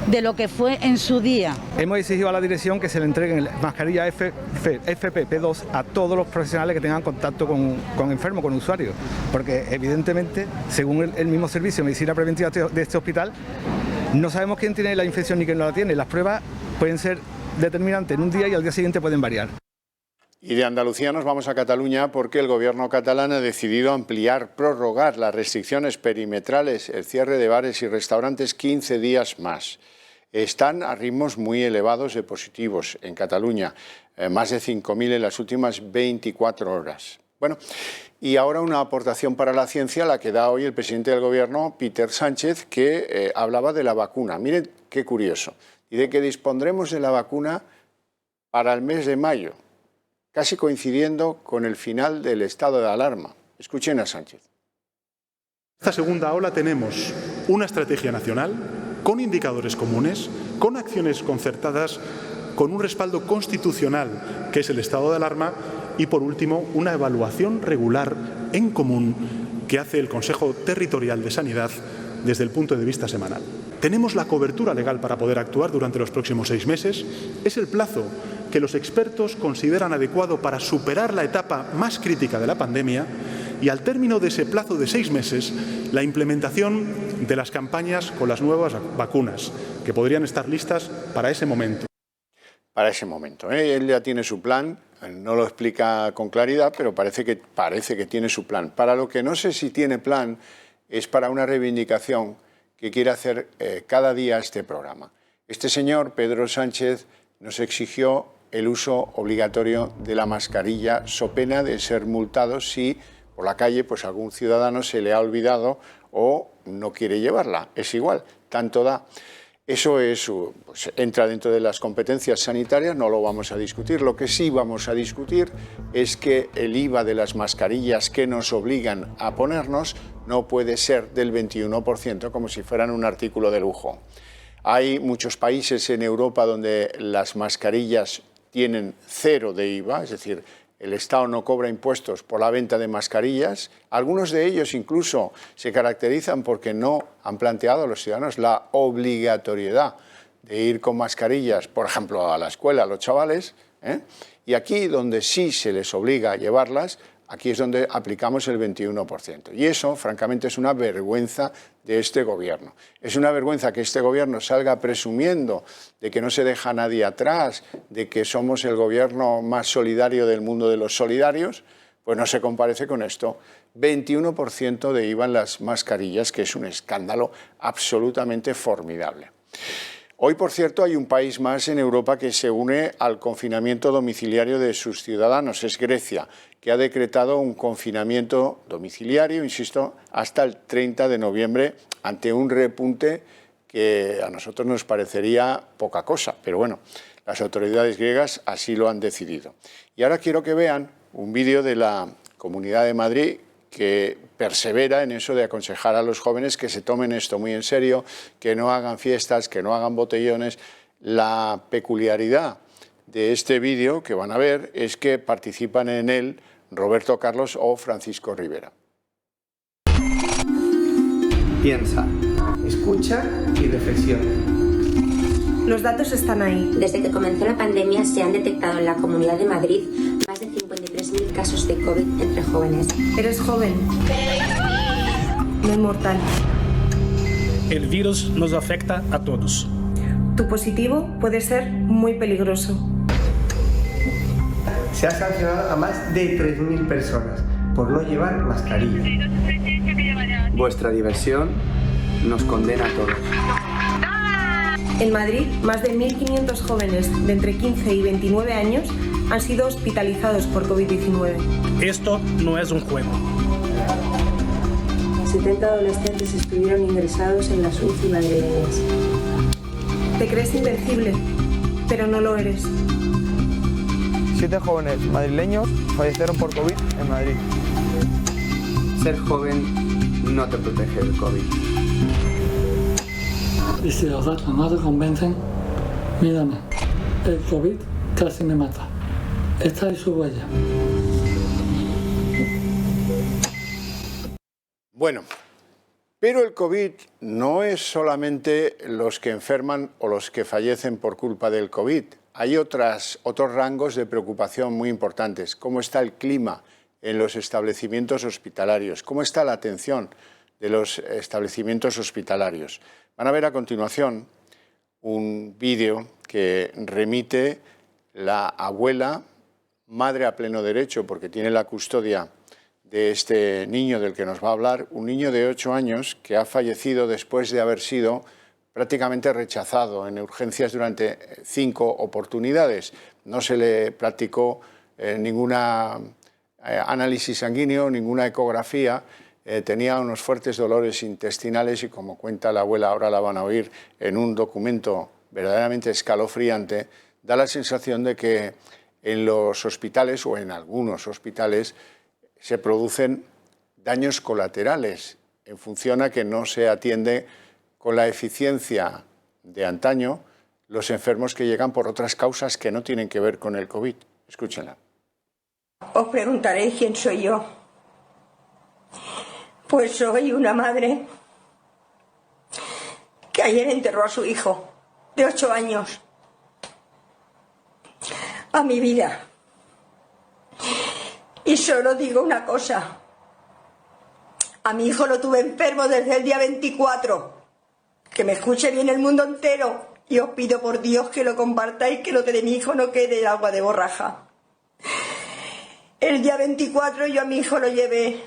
de lo que fue en su día. Hemos exigido a la dirección que se le entreguen mascarillas FFP2 a todos los profesionales que tengan contacto con enfermos, con usuarios, porque evidentemente, según el mismo servicio de medicina preventiva de este hospital, no sabemos quién tiene la infección ni quién no la tiene. Las pruebas pueden ser determinantes en un día y al día siguiente pueden variar. Y de Andalucía nos vamos a Cataluña porque el gobierno catalán ha decidido prorrogar las restricciones perimetrales, el cierre de bares y restaurantes 15 días más. Están a ritmos muy elevados de positivos en Cataluña, más de 5.000 en las últimas 24 horas. Bueno, y ahora una aportación para la ciencia, la que da hoy el presidente del gobierno, Peter Sánchez, que hablaba de la vacuna. Miren qué curioso, y de que dispondremos de la vacuna para el mes de mayo, casi coincidiendo con el final del estado de alarma. Escuchen a Sánchez. Esta segunda ola tenemos una estrategia nacional con indicadores comunes, con acciones concertadas, con un respaldo constitucional que es el estado de alarma y, por último, una evaluación regular en común que hace el Consejo Territorial de Sanidad desde el punto de vista semanal. Tenemos la cobertura legal para poder actuar durante los próximos 6 meses. Es el plazo que los expertos consideran adecuado para superar la etapa más crítica de la pandemia y, al término de ese plazo de 6 meses, la implementación de las campañas con las nuevas vacunas, que podrían estar listas para ese momento. Para ese momento. Él ya tiene su plan, no lo explica con claridad, pero parece que tiene su plan. Para lo que no sé si tiene plan es para una reivindicación que quiere hacer cada día este programa. Este señor, Pedro Sánchez, nos exigió el uso obligatorio de la mascarilla, so pena de ser multado si por la calle pues algún ciudadano se le ha olvidado o no quiere llevarla. Es igual, tanto da. Eso pues, entra dentro de las competencias sanitarias, no lo vamos a discutir. Lo que sí vamos a discutir es que el IVA de las mascarillas que nos obligan a ponernos no puede ser del 21% como si fueran un artículo de lujo. Hay muchos países en Europa donde las mascarillas tienen 0 de IVA, es decir, el Estado no cobra impuestos por la venta de mascarillas. Algunos de ellos incluso se caracterizan porque no han planteado a los ciudadanos la obligatoriedad de ir con mascarillas, por ejemplo, a la escuela, a los chavales. Y aquí, donde sí se les obliga a llevarlas, aquí es donde aplicamos el 21%. Y eso, francamente, es una vergüenza de este gobierno. Es una vergüenza que este gobierno salga presumiendo de que no se deja nadie atrás, de que somos el gobierno más solidario del mundo de los solidarios, pues no se comparece con esto. 21% de IVA en las mascarillas, que es un escándalo absolutamente formidable. Hoy, por cierto, hay un país más en Europa que se une al confinamiento domiciliario de sus ciudadanos. Es Grecia, que ha decretado un confinamiento domiciliario, insisto, hasta el 30 de noviembre, ante un repunte que a nosotros nos parecería poca cosa. Pero bueno, las autoridades griegas así lo han decidido. Y ahora quiero que vean un vídeo de la Comunidad de Madrid que persevera en eso de aconsejar a los jóvenes que se tomen esto muy en serio, que no hagan fiestas, que no hagan botellones. La peculiaridad de este vídeo que van a ver es que participan en él Roberto Carlos o Francisco Rivera. Piensa, escucha y reflexiona. Los datos están ahí. Desde que comenzó la pandemia se han detectado en la Comunidad de Madrid más de 53.000 casos de COVID entre jóvenes. Eres joven, no inmortal. El virus nos afecta a todos. Tu positivo puede ser muy peligroso. Se ha sancionado a más de 3.000 personas por no llevar mascarilla. Vuestra diversión nos condena a todos. En Madrid, más de 1.500 jóvenes de entre 15 y 29 años han sido hospitalizados por COVID-19. Esto no es un juego. 70 adolescentes estuvieron ingresados en las UCI madrileñas. Te crees invencible, pero no lo eres. 7 jóvenes madrileños fallecieron por COVID en Madrid. Ser joven no te protege del COVID. Y si los datos no te convencen, mírame, el COVID casi me mata. Esta es su huella. Bueno, Pero el COVID no es solamente los que enferman o los que fallecen por culpa del COVID. Hay otros rangos de preocupación muy importantes. ¿Cómo está el clima en los establecimientos hospitalarios? ¿Cómo está la atención de los establecimientos hospitalarios? Van a ver a continuación un vídeo que remite la abuela, madre a pleno derecho, porque tiene la custodia de este niño del que nos va a hablar, un niño de 8 años que ha fallecido después de haber sido prácticamente rechazado en urgencias durante 5 oportunidades. No se le practicó ninguna análisis sanguíneo, ninguna ecografía, tenía unos fuertes dolores intestinales y, como cuenta la abuela, ahora la van a oír en un documento verdaderamente escalofriante, da la sensación de que en los hospitales o en algunos hospitales se producen daños colaterales en función a que no se atiende con la eficiencia de antaño los enfermos que llegan por otras causas que no tienen que ver con el COVID. Escúchenla. Os preguntaréis quién soy yo. Pues soy una madre que ayer enterró a su hijo de 8 años. A mi vida. Y solo digo una cosa. A mi hijo lo tuve enfermo desde el día 24. Que me escuche bien el mundo entero. Y os pido por Dios que lo compartáis, que lo que de mi hijo no quede agua de borraja. El día 24 yo a mi hijo lo llevé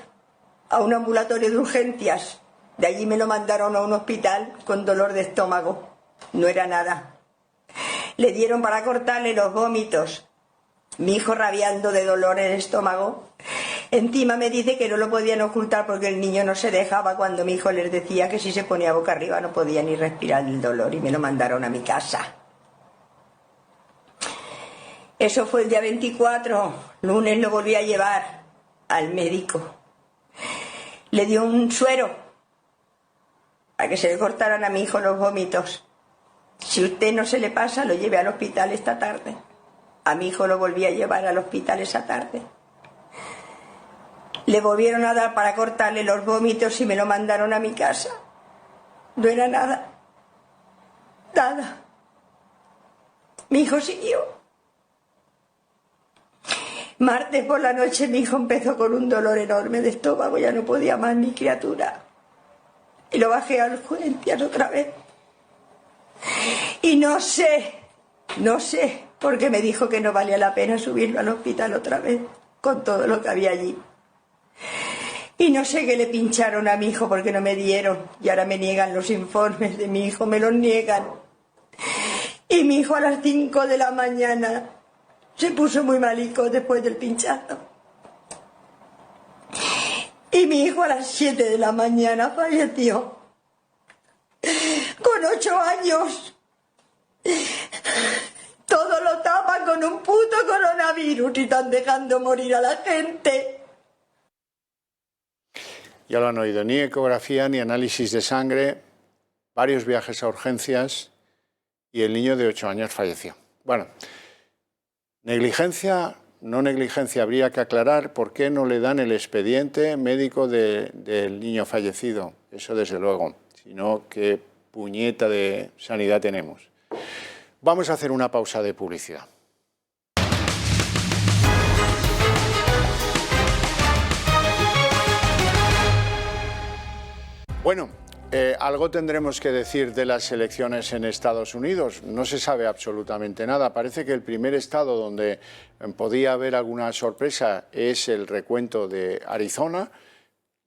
a un ambulatorio de urgencias. De allí me lo mandaron a un hospital con dolor de estómago. No era nada. Le dieron para cortarle los vómitos. Mi hijo rabiando de dolor en el estómago. Encima me dice que no lo podían ocultar porque el niño no se dejaba cuando mi hijo les decía que si se ponía boca arriba no podía ni respirar el dolor y me lo mandaron a mi casa. Eso fue el día 24. Lunes lo volví a llevar al médico. Le dio un suero para que se le cortaran a mi hijo los vómitos. Si usted no se le pasa, lo lleve al hospital esta tarde. A mi hijo lo volví a llevar al hospital esa tarde. Le volvieron a dar para cortarle los vómitos y me lo mandaron a mi casa. No era nada. Nada. Mi hijo siguió. Martes por la noche mi hijo empezó con un dolor enorme de estómago. Ya no podía más mi criatura. Y lo bajé a las urgencias otra vez. Y no sé, porque me dijo que no valía la pena subirlo al hospital otra vez, con todo lo que había allí. Y no sé qué le pincharon a mi hijo porque no me dieron. Y ahora me niegan los informes de mi hijo, me los niegan. Y mi hijo a las 5 de la mañana se puso muy malico después del pinchazo. Y mi hijo a las 7 de la mañana falleció. Con 8 años. Todo lo tapan con un puto coronavirus y están dejando morir a la gente. Ya lo han oído, ni ecografía ni análisis de sangre, varios viajes a urgencias y el niño de 8 años falleció. Bueno, negligencia, no negligencia, habría que aclarar por qué no le dan el expediente médico del niño fallecido, eso desde luego, sino qué puñeta de sanidad tenemos. Vamos a hacer una pausa de publicidad. Bueno, algo tendremos que decir de las elecciones en Estados Unidos. No se sabe absolutamente nada. Parece que el primer estado donde podía haber alguna sorpresa es el recuento de Arizona.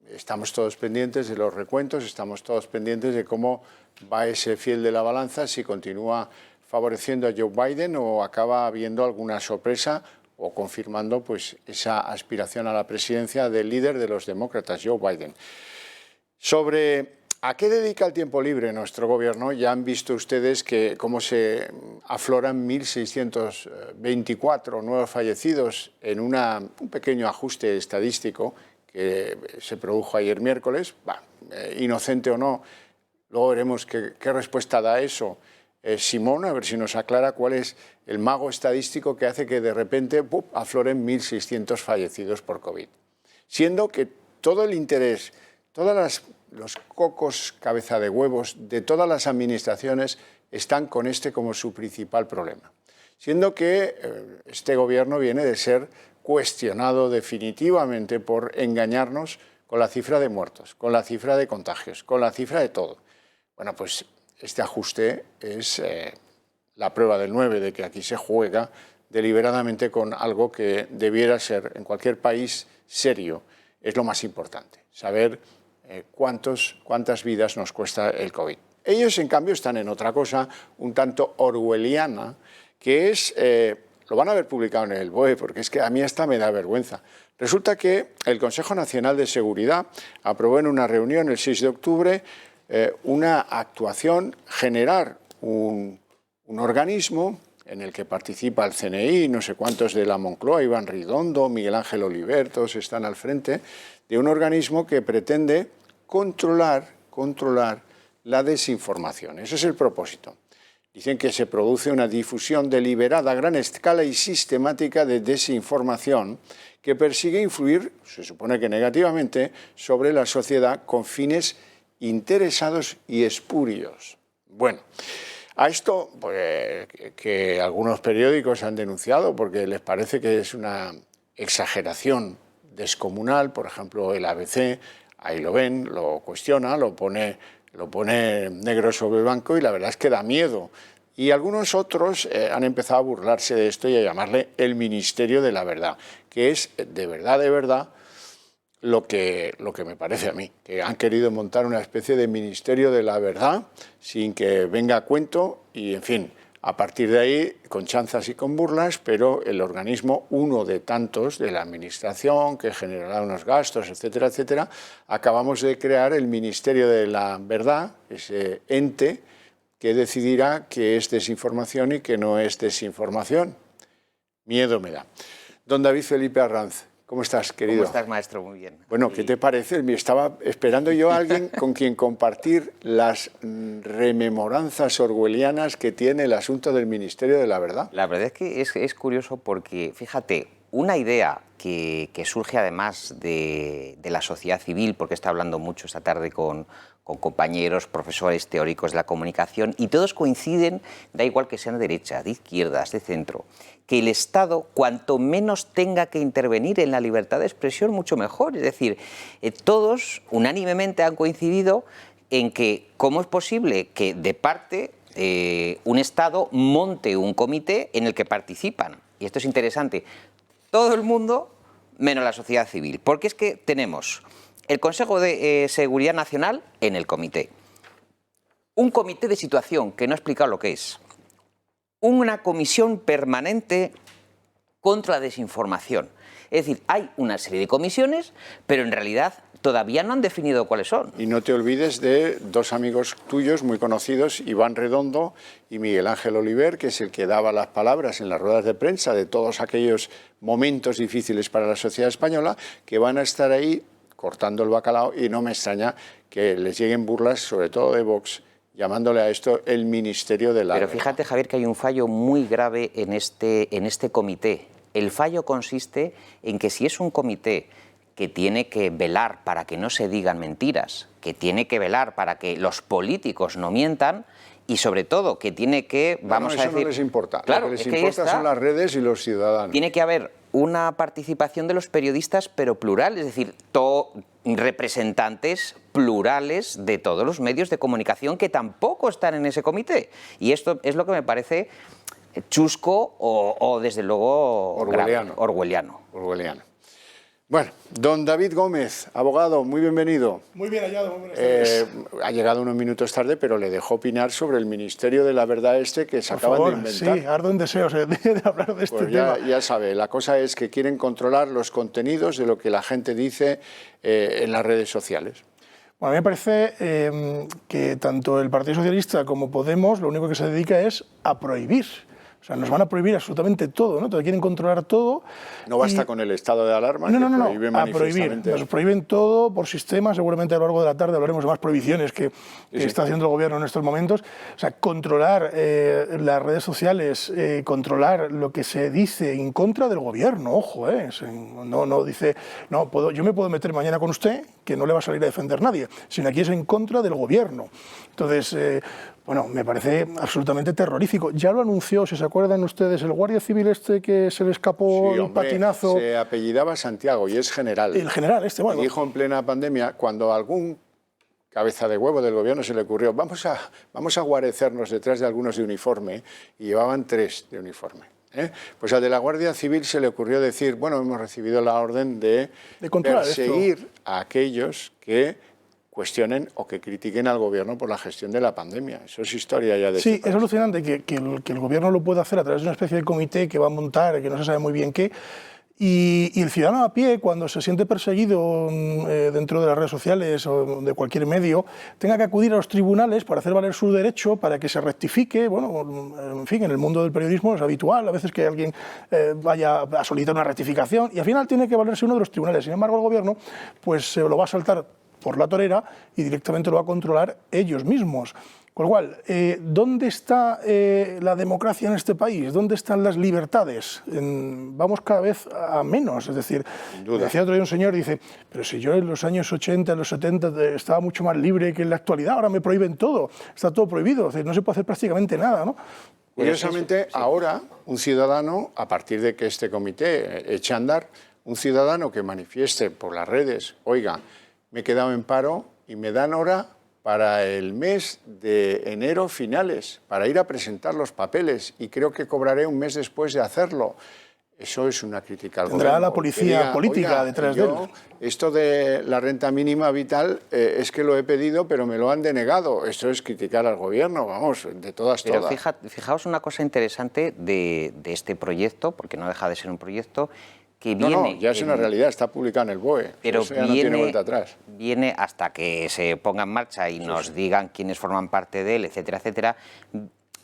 Estamos todos pendientes de los recuentos, estamos todos pendientes de cómo va ese fiel de la balanza, si continúa favoreciendo a Joe Biden o acaba habiendo alguna sorpresa o confirmando pues esa aspiración a la presidencia del líder de los demócratas, Joe Biden. Sobre a qué dedica el tiempo libre nuestro gobierno, ya han visto ustedes que cómo se afloran 1.624 nuevos fallecidos en un pequeño ajuste estadístico que se produjo ayer miércoles, inocente o no, luego veremos qué respuesta da eso. Simón, a ver si nos aclara cuál es el mago estadístico que hace que de repente afloren 1.600 fallecidos por COVID. Siendo que todo el interés, todas los cocos cabeza de huevos de todas las administraciones están con este como su principal problema. Siendo que este gobierno viene de ser cuestionado definitivamente por engañarnos con la cifra de muertos, con la cifra de contagios, con la cifra de todo. Bueno, pues este ajuste es la prueba del 9 de que aquí se juega deliberadamente con algo que debiera ser, en cualquier país serio, es lo más importante, saber cuántas vidas nos cuesta el COVID. Ellos, en cambio, están en otra cosa un tanto orwelliana, que es, lo van a haber publicado en el BOE, porque es que a mí hasta me da vergüenza. Resulta que el Consejo Nacional de Seguridad aprobó en una reunión el 6 de octubre una actuación, generar un organismo en el que participa el CNI, no sé cuántos de la Moncloa, Iván Ridondo, Miguel Ángel Oliver, todos están al frente, de un organismo que pretende controlar la desinformación. Ese es el propósito. Dicen que se produce una difusión deliberada a gran escala y sistemática de desinformación que persigue influir, se supone que negativamente, sobre la sociedad con fines interesados y espurios. Bueno, a esto pues, que algunos periódicos han denunciado porque les parece que es una exageración descomunal, por ejemplo el ABC, ahí lo ven, lo cuestiona, lo pone negro sobre blanco y la verdad es que da miedo. Y algunos otros han empezado a burlarse de esto y a llamarle el Ministerio de la Verdad, que es de verdad lo que me parece a mí, que han querido montar una especie de Ministerio de la Verdad sin que venga a cuento y, en fin, a partir de ahí, con chanzas y con burlas, pero el organismo, uno de tantos de la Administración, que generará unos gastos, etcétera, etcétera, acabamos de crear el Ministerio de la Verdad, ese ente que decidirá qué es desinformación y qué no es desinformación. Miedo me da. Don David Felipe Arranz, ¿cómo estás, querido? ¿Cómo estás, maestro? Muy bien. Bueno, ¿qué te parece? Me estaba esperando yo a alguien con quien compartir las rememoranzas orwellianas que tiene el asunto del Ministerio de la Verdad. La verdad es que es curioso porque, fíjate, una idea que surge además de la sociedad civil, porque está hablando mucho esta tarde con compañeros, profesores teóricos de la comunicación, y todos coinciden, da igual que sean de derecha, de izquierdas, de centro, que el Estado, cuanto menos tenga que intervenir en la libertad de expresión, mucho mejor. Es decir, todos unánimemente han coincidido en que cómo es posible que de parte un Estado monte un comité en el que participan, y esto es interesante, todo el mundo menos la sociedad civil, porque es que tenemos el Consejo de Seguridad Nacional en el comité, un comité de situación que no ha explicado lo que es, una comisión permanente contra la desinformación. Es decir, hay una serie de comisiones, pero en realidad todavía no han definido cuáles son. Y no te olvides de dos amigos tuyos muy conocidos, Iván Redondo y Miguel Ángel Oliver, que es el que daba las palabras en las ruedas de prensa de todos aquellos momentos difíciles para la sociedad española, que van a estar ahí cortando el bacalao, y no me extraña que les lleguen burlas, sobre todo de Vox, llamándole a esto el Ministerio de la Verdad. Pero fíjate, Javier, que hay un fallo muy grave en este comité. El fallo consiste en que si es un comité que tiene que velar para que no se digan mentiras, que tiene que velar para que los políticos no mientan, y sobre todo que tiene que, vamos a decir... Eso no les importa. Claro, lo que les importa son las redes y los ciudadanos. Tiene que haber una participación de los periodistas, pero plural, es decir, representantes plurales de todos los medios de comunicación que tampoco están en ese comité. Y esto es lo que me parece chusco o desde luego orwelliano. Bueno, don David Gómez, abogado, muy bienvenido. Muy bien hallado. Ha llegado unos minutos tarde, pero le dejo opinar sobre el Ministerio de la Verdad que se acaban de inventar. Sí, ardo en deseos de hablar de este tema. Ya sabe, la cosa es que quieren controlar los contenidos de lo que la gente dice en las redes sociales. Bueno, a mí me parece que tanto el Partido Socialista como Podemos lo único que se dedica es a prohibir. O O sea, nos van a prohibir absolutamente todo, ¿no? Quieren controlar todo. No basta con el estado de alarma, no, prohíbe manifestamente. Nos prohíben todo por sistema. Seguramente a lo largo de la tarde hablaremos de más prohibiciones que está haciendo el gobierno en estos momentos. O sea, controlar las redes sociales, controlar lo que se dice en contra del gobierno, ojo, no dice, no, yo me puedo meter mañana con usted, que no le va a salir a defender nadie, sino aquí es en contra del gobierno. Entonces, bueno, me parece absolutamente terrorífico. Ya lo anunció, si se acuerdan ustedes, el guardia civil que se le escapó el patinazo. Se apellidaba Santiago y es general. El general bueno. Dijo en plena pandemia, cuando algún cabeza de huevo del gobierno se le ocurrió, vamos a guarecernos detrás de algunos de uniforme, y llevaban 3 de uniforme. Pues al de la Guardia Civil se le ocurrió decir, bueno, hemos recibido la orden de perseguir a aquellos que cuestionen o que critiquen al gobierno por la gestión de la pandemia. Eso es historia ya de Sí, es alucinante que el gobierno lo pueda hacer a través de una especie de comité que va a montar, que no se sabe muy bien qué, y el ciudadano a pie, cuando se siente perseguido dentro de las redes sociales o de cualquier medio, tenga que acudir a los tribunales para hacer valer su derecho, para que se rectifique. Bueno, en fin, en el mundo del periodismo es habitual a veces que alguien vaya a solicitar una rectificación y al final tiene que valerse uno de los tribunales. Sin embargo, el gobierno pues se lo va a saltar por la torera y directamente lo va a controlar ellos mismos. Con lo cual, ¿dónde está la democracia en este país? ¿Dónde están las libertades? Vamos cada vez a menos. Es decir, decía otro día un señor, dice, pero si yo en los años 80, en los 70 estaba mucho más libre que en la actualidad, ahora me prohíben todo, está todo prohibido, es decir, no se puede hacer prácticamente nada, ¿no? Curiosamente, ahora un ciudadano, a partir de que este comité eche a andar, un ciudadano que manifieste por las redes, oiga, me he quedado en paro y me dan hora para el mes de enero finales, para ir a presentar los papeles, y creo que cobraré un mes después de hacerlo. Eso es una crítica al gobierno. Tendrá la policía política detrás de él. Esto de la renta mínima vital es que lo he pedido, pero me lo han denegado. Esto es criticar al gobierno, vamos, de todas. Pero fijaos una cosa interesante de este proyecto, porque no deja de ser un proyecto, que viene... No, ya es una realidad, está publicado en el BOE. Pero eso ya no tiene vuelta atrás. Viene hasta que se ponga en marcha y nos digan quiénes forman parte de él, etcétera, etcétera.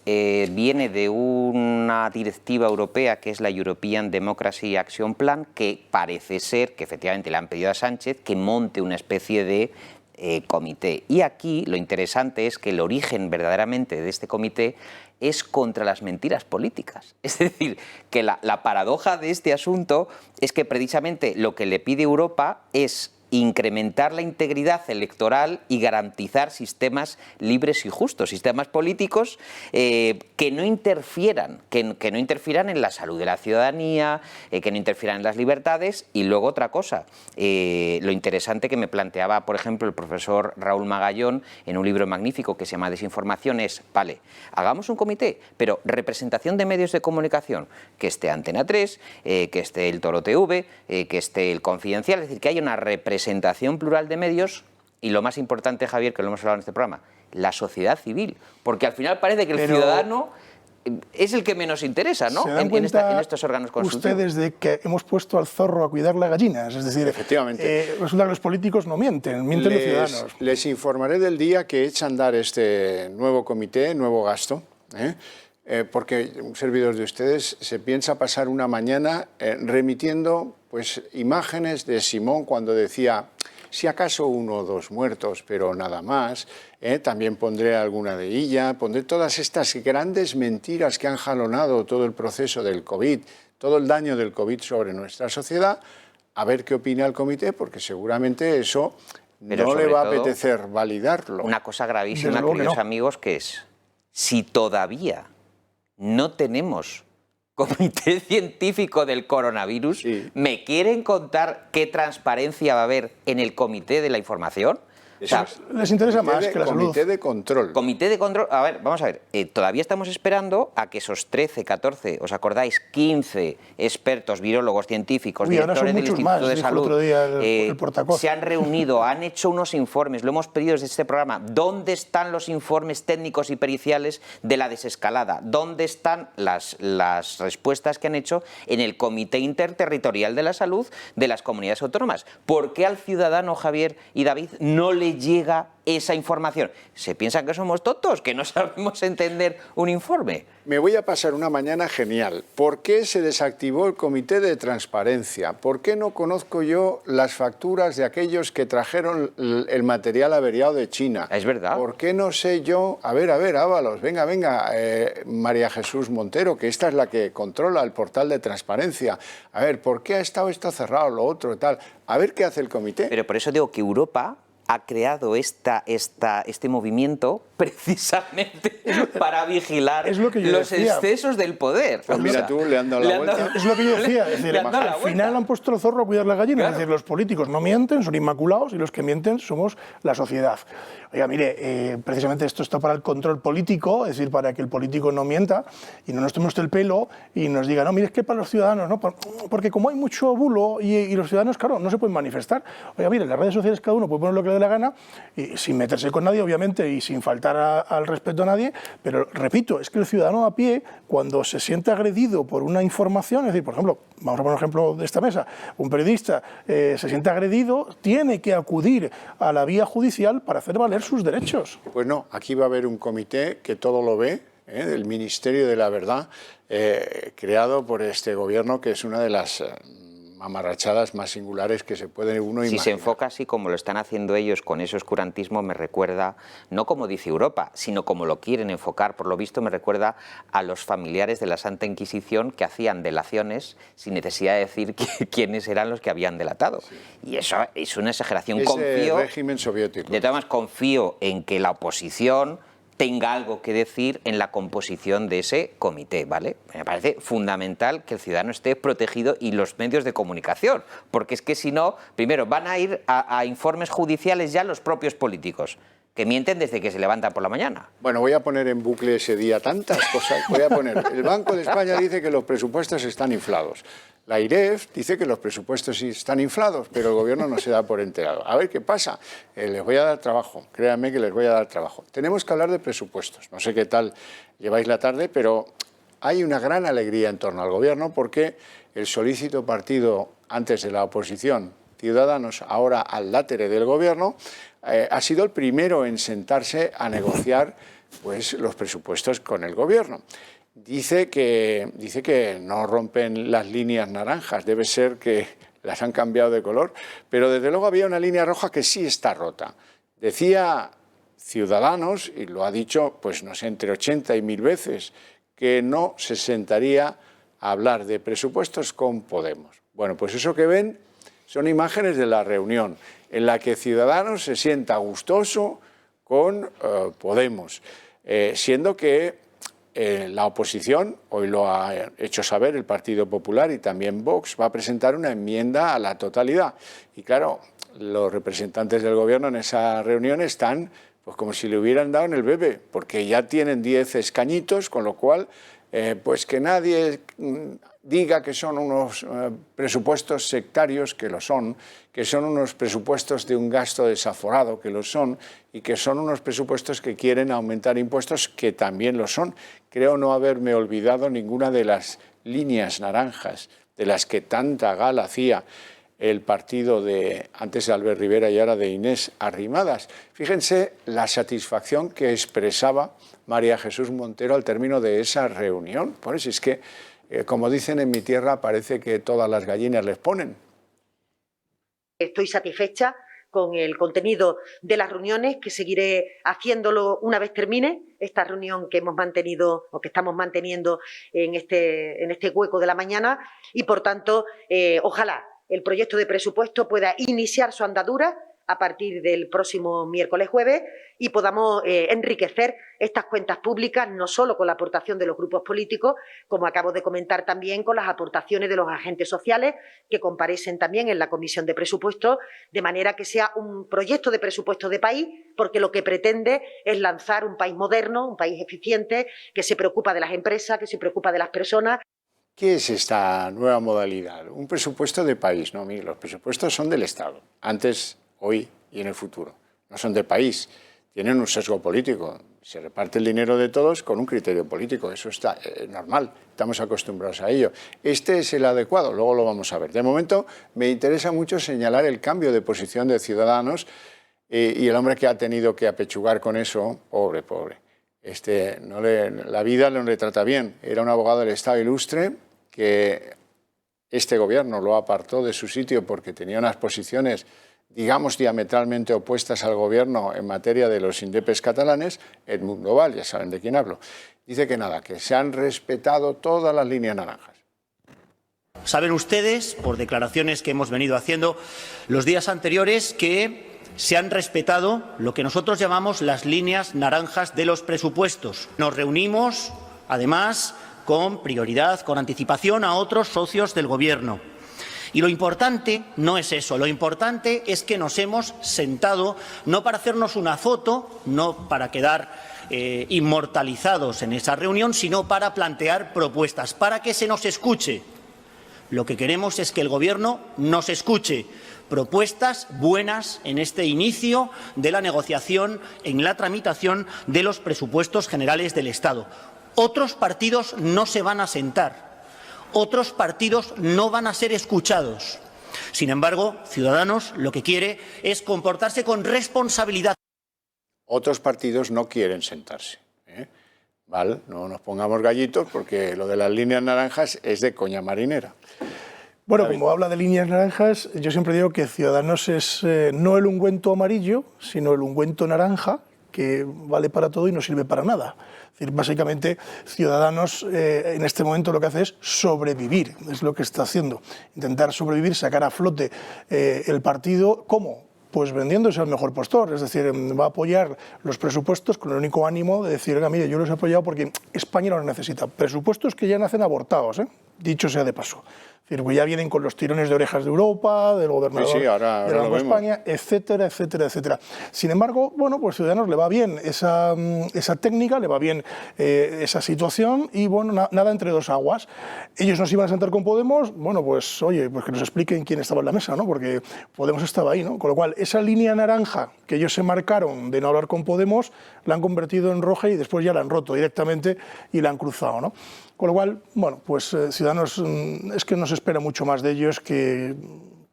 Viene de una directiva europea que es la European Democracy Action Plan, que parece ser que efectivamente le han pedido a Sánchez que monte una especie de comité. Y aquí lo interesante es que el origen verdaderamente de este comité es contra las mentiras políticas. Es decir, que la paradoja de este asunto es que precisamente lo que le pide Europa es incrementar la integridad electoral y garantizar sistemas libres y justos, sistemas políticos que no interfieran, que no interfieran en la salud de la ciudadanía, que no interfieran en las libertades. Y luego otra cosa, lo interesante que me planteaba, por ejemplo, el profesor Raúl Magallón en un libro magnífico que se llama Desinformación es, vale, hagamos un comité, pero representación de medios de comunicación, que esté Antena 3, que esté el Toro TV, que esté el Confidencial, es decir, que haya una representación plural de medios y, lo más importante, Javier, que lo hemos hablado en este programa, la sociedad civil, porque al final parece que el ciudadano es el que menos interesa, ¿no? En estos órganos consultivos. Ustedes de que hemos puesto al zorro a cuidar las gallinas, es decir, efectivamente, resulta que los políticos no mienten los ciudadanos. Les informaré del día que echa a andar este nuevo comité, nuevo gasto, porque un servidor de ustedes se piensa pasar una mañana remitiendo pues imágenes de Simón cuando decía, si acaso 1 o 2 muertos, pero nada más. También pondré alguna de ella, pondré todas estas grandes mentiras que han jalonado todo el proceso del COVID, todo el daño del COVID sobre nuestra sociedad, a ver qué opina el comité, porque seguramente eso no le va a apetecer validarlo. Una cosa gravísima, queridos amigos, que es, si todavía no tenemos comité científico del coronavirus, ¿me quieren contar qué transparencia va a haber en el comité de la información? O sea, les interesa más que la salud. Comité de control. Comité de control. A ver, vamos a ver. Todavía estamos esperando a que esos 13, 14, ¿os acordáis? 15 expertos, virólogos, científicos, directores del Instituto de Salud, se han reunido, han hecho unos informes, lo hemos pedido desde este programa. ¿Dónde están los informes técnicos y periciales de la desescalada? ¿Dónde están las respuestas que han hecho en el Comité Interterritorial de la Salud de las comunidades autónomas? ¿Por qué al ciudadano, Javier y David, no le les llega esa información? ¿Se piensan que somos tontos, que no sabemos entender un informe? Me voy a pasar una mañana genial. ¿Por qué se desactivó el Comité de Transparencia? ¿Por qué no conozco yo las facturas de aquellos que trajeron el material averiado de China? Es verdad. ¿Por qué no sé yo? A ver, Ábalos, venga, María Jesús Montero, que esta es la que controla el portal de transparencia. A ver, ¿por qué ha estado esto cerrado, lo otro, tal? A ver qué hace el comité. Pero por eso digo que Europa ha creado este movimiento precisamente para vigilar los excesos del poder. Pues mira, tú le han dado la vuelta. Es lo que yo decía. Es decir, al final han puesto el zorro a cuidar la gallina. Claro. Es decir, los políticos no mienten, son inmaculados, y los que mienten somos la sociedad. Oiga, mire, precisamente esto está para el control político, es decir, para que el político no mienta y no nos tomemos el pelo y nos diga, no, mire, es que para los ciudadanos, ¿no? Porque como hay mucho bulo y los ciudadanos, claro, no se pueden manifestar. Oiga, mire, en las redes sociales cada uno puede poner lo que le dé la gana, y sin meterse con nadie, obviamente, y sin faltar al respeto a nadie, pero repito, es que el ciudadano a pie, cuando se siente agredido por una información, es decir, por ejemplo, vamos a poner un ejemplo de esta mesa, un periodista se siente agredido, tiene que acudir a la vía judicial para hacer valer sus derechos. Pues no, aquí va a haber un comité que todo lo ve, del Ministerio de la Verdad, creado por este gobierno, que es una de las mamarrachadas más singulares que se puede uno imaginar. Si se enfoca así como lo están haciendo ellos con ese oscurantismo, me recuerda, no como dice Europa, sino como lo quieren enfocar, por lo visto me recuerda a los familiares de la Santa Inquisición que hacían delaciones sin necesidad de decir quiénes eran los que habían delatado. Sí. Y eso es una exageración. Ese régimen soviético. De todas maneras, confío en que la oposición tenga algo que decir en la composición de ese comité, ¿vale? Me parece fundamental que el ciudadano esté protegido y los medios de comunicación, porque es que si no, primero, van a ir a informes judiciales ya los propios políticos, que mienten desde que se levantan por la mañana. Bueno, voy a poner en bucle ese día tantas cosas. Voy a poner, el Banco de España dice que los presupuestos están inflados. La IREF dice que los presupuestos sí están inflados, pero el gobierno no se da por enterado. A ver qué pasa. Les voy a dar trabajo, créanme que les voy a dar trabajo. Tenemos que hablar de presupuestos. No sé qué tal lleváis la tarde, pero hay una gran alegría en torno al gobierno porque el solícito partido antes de la oposición, Ciudadanos, ahora al látere del gobierno, ha sido el primero en sentarse a negociar pues, los presupuestos con el gobierno. Dice que no rompen las líneas naranjas, debe ser que las han cambiado de color, pero desde luego había una línea roja que sí está rota. Decía Ciudadanos, y lo ha dicho, pues no sé, entre 80 y 1000 veces, que no se sentaría a hablar de presupuestos con Podemos. Bueno, pues eso que ven son imágenes de la reunión en la que Ciudadanos se sienta gustoso con Podemos, siendo que la oposición, hoy lo ha hecho saber el Partido Popular y también Vox, va a presentar una enmienda a la totalidad. Y claro, los representantes del gobierno en esa reunión están pues como si le hubieran dado en el bebé, porque ya tienen 10 escañitos, con lo cual pues que nadie diga que son unos presupuestos sectarios, que son unos presupuestos de un gasto desaforado, que lo son, y que son unos presupuestos que quieren aumentar impuestos, que también lo son. Creo no haberme olvidado ninguna de las líneas naranjas de las que tanta gala hacía el partido antes de Albert Rivera y ahora de Inés Arrimadas. Fíjense la satisfacción que expresaba María Jesús Montero al término de esa reunión. Por eso es que, como dicen en mi tierra, parece que todas las gallinas les ponen. Estoy satisfecha con el contenido de las reuniones, que seguiré haciéndolo una vez termine esta reunión que hemos mantenido o que estamos manteniendo en este hueco de la mañana, y por tanto, ojalá el proyecto de presupuesto pueda iniciar su andadura a partir del próximo miércoles jueves y podamos enriquecer estas cuentas públicas, no solo con la aportación de los grupos políticos, como acabo de comentar, también con las aportaciones de los agentes sociales que comparecen también en la Comisión de Presupuestos, de manera que sea un proyecto de presupuesto de país, porque lo que pretende es lanzar un país moderno, un país eficiente, que se preocupa de las empresas, que se preocupa de las personas. ¿Qué es esta nueva modalidad? Un presupuesto de país, ¿no? Mire, los presupuestos son del Estado, antes, hoy y en el futuro. No son de país, tienen un sesgo político. Se reparte el dinero de todos con un criterio político, eso está normal, estamos acostumbrados a ello. Este es el adecuado, luego lo vamos a ver. De momento me interesa mucho señalar el cambio de posición de Ciudadanos Y el hombre que ha tenido que apechugar con eso, pobre, la vida no le trata bien. Era un abogado del Estado ilustre que este gobierno lo apartó de su sitio porque tenía unas posiciones, digamos, diametralmente opuestas al gobierno en materia de los indepes catalanes. Edmundo Val, ya saben de quién hablo, dice que nada, que se han respetado todas las líneas naranjas. Saben ustedes, por declaraciones que hemos venido haciendo los días anteriores, que se han respetado lo que nosotros llamamos las líneas naranjas de los presupuestos. Nos reunimos, además, con prioridad, con anticipación a otros socios del Gobierno. Y lo importante no es eso, lo importante es que nos hemos sentado no para hacernos una foto, no para quedar inmortalizados en esa reunión, sino para plantear propuestas, para que se nos escuche. Lo que queremos es que el Gobierno nos escuche. Propuestas buenas en este inicio de la negociación, en la tramitación de los presupuestos generales del Estado. Otros partidos no se van a sentar, otros partidos no van a ser escuchados. Sin embargo, Ciudadanos lo que quiere es comportarse con responsabilidad. Otros partidos no quieren sentarse, ¿eh? ¿Vale? No nos pongamos gallitos porque lo de las líneas naranjas es de coña marinera. Bueno, como habla de líneas naranjas, yo siempre digo que Ciudadanos es no el ungüento amarillo, sino el ungüento naranja, que vale para todo y no sirve para nada. Es decir, básicamente, Ciudadanos en este momento lo que hace es sobrevivir, es lo que está haciendo. Intentar sobrevivir, sacar a flote el partido. ¿Cómo? Pues vendiéndose al mejor postor, es decir, va a apoyar los presupuestos con el único ánimo de decir, oiga, mire, yo los he apoyado porque España no los necesita. Presupuestos que ya nacen abortados, dicho sea de paso. Es decir, pues ya vienen con los tirones de orejas de Europa, del gobernador de Banco de España, etcétera, etcétera, etcétera. Sin embargo, bueno, pues Ciudadanos le va bien esa técnica, le va bien esa situación y, bueno, nada entre dos aguas. Ellos nos iban a sentar con Podemos, bueno, pues, oye, pues que nos expliquen quién estaba en la mesa, ¿no? Porque Podemos estaba ahí, ¿no? Con lo cual, esa línea naranja que ellos se marcaron de no hablar con Podemos, la han convertido en roja y después ya la han roto directamente y la han cruzado, ¿no? Con lo cual, bueno, pues Ciudadanos es que no se espera mucho más de ellos que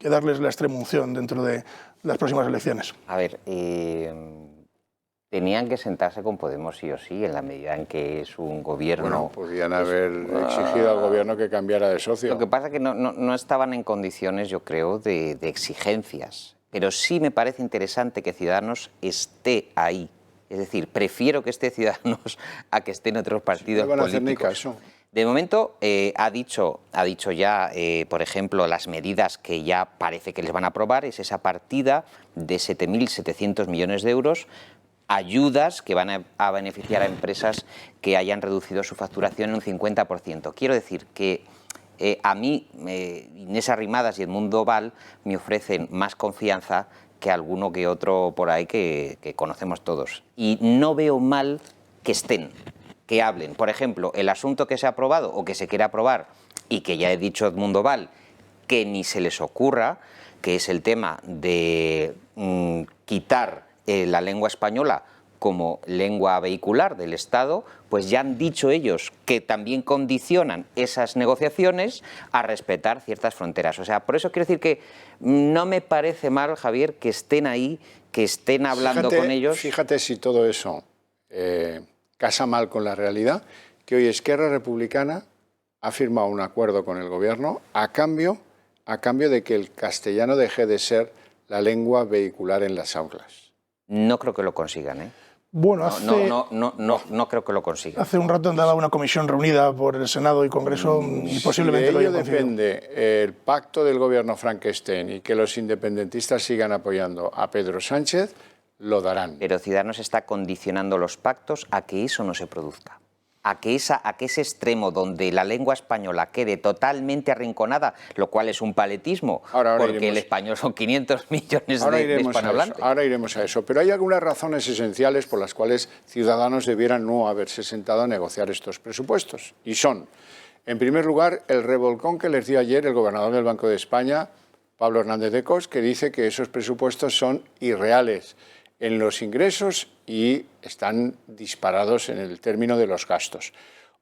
darles la extremunción dentro de las próximas elecciones. A ver, tenían que sentarse con Podemos sí o sí, en la medida en que es un gobierno... Bueno, podrían haber exigido al gobierno que cambiara de socio. Lo que pasa es que no estaban en condiciones, yo creo, de exigencias. Pero sí me parece interesante que Ciudadanos esté ahí. Es decir, prefiero que esté Ciudadanos a que estén otros partidos políticos. No van a hacer ni caso. De momento ha dicho ya, por ejemplo, las medidas que ya parece que les van a aprobar, es esa partida de 7.700 millones de euros, ayudas que van a beneficiar a empresas que hayan reducido su facturación en un 50%. Quiero decir que a mí, Inés Arrimadas y Edmundo Val me ofrecen más confianza que alguno que otro por ahí que conocemos todos. Y no veo mal que estén, que hablen. Por ejemplo, el asunto que se ha aprobado o que se quiere aprobar y que ya he dicho Edmundo Val, que ni se les ocurra, que es el tema de quitar la lengua española como lengua vehicular del Estado, pues ya han dicho ellos que también condicionan esas negociaciones a respetar ciertas fronteras. O sea, por eso quiero decir que no me parece mal, Javier, que estén ahí, que estén hablando con ellos. Fíjate si todo eso casa mal con la realidad, que hoy Esquerra Republicana ha firmado un acuerdo con el Gobierno a cambio de que el castellano deje de ser la lengua vehicular en las aulas. No creo que lo consigan, ¿eh? Bueno, no creo que lo consigan. Hace un rato andaba una comisión reunida por el Senado y Congreso y posiblemente lo hayan conseguido. Depende el pacto del gobierno Frankenstein y que los independentistas sigan apoyando a Pedro Sánchez, lo darán. Pero Ciudadanos está condicionando los pactos a que eso no se produzca. A que ese extremo donde la lengua española quede totalmente arrinconada, lo cual es un paletismo, porque el español son 500 millones de hispanohablantes. Ahora iremos a eso, pero hay algunas razones esenciales por las cuales Ciudadanos debieran no haberse sentado a negociar estos presupuestos. Y son, en primer lugar, el revolcón que les dio ayer el gobernador del Banco de España, Pablo Hernández de Cos, que dice que esos presupuestos son irreales en los ingresos y están disparados en el término de los gastos.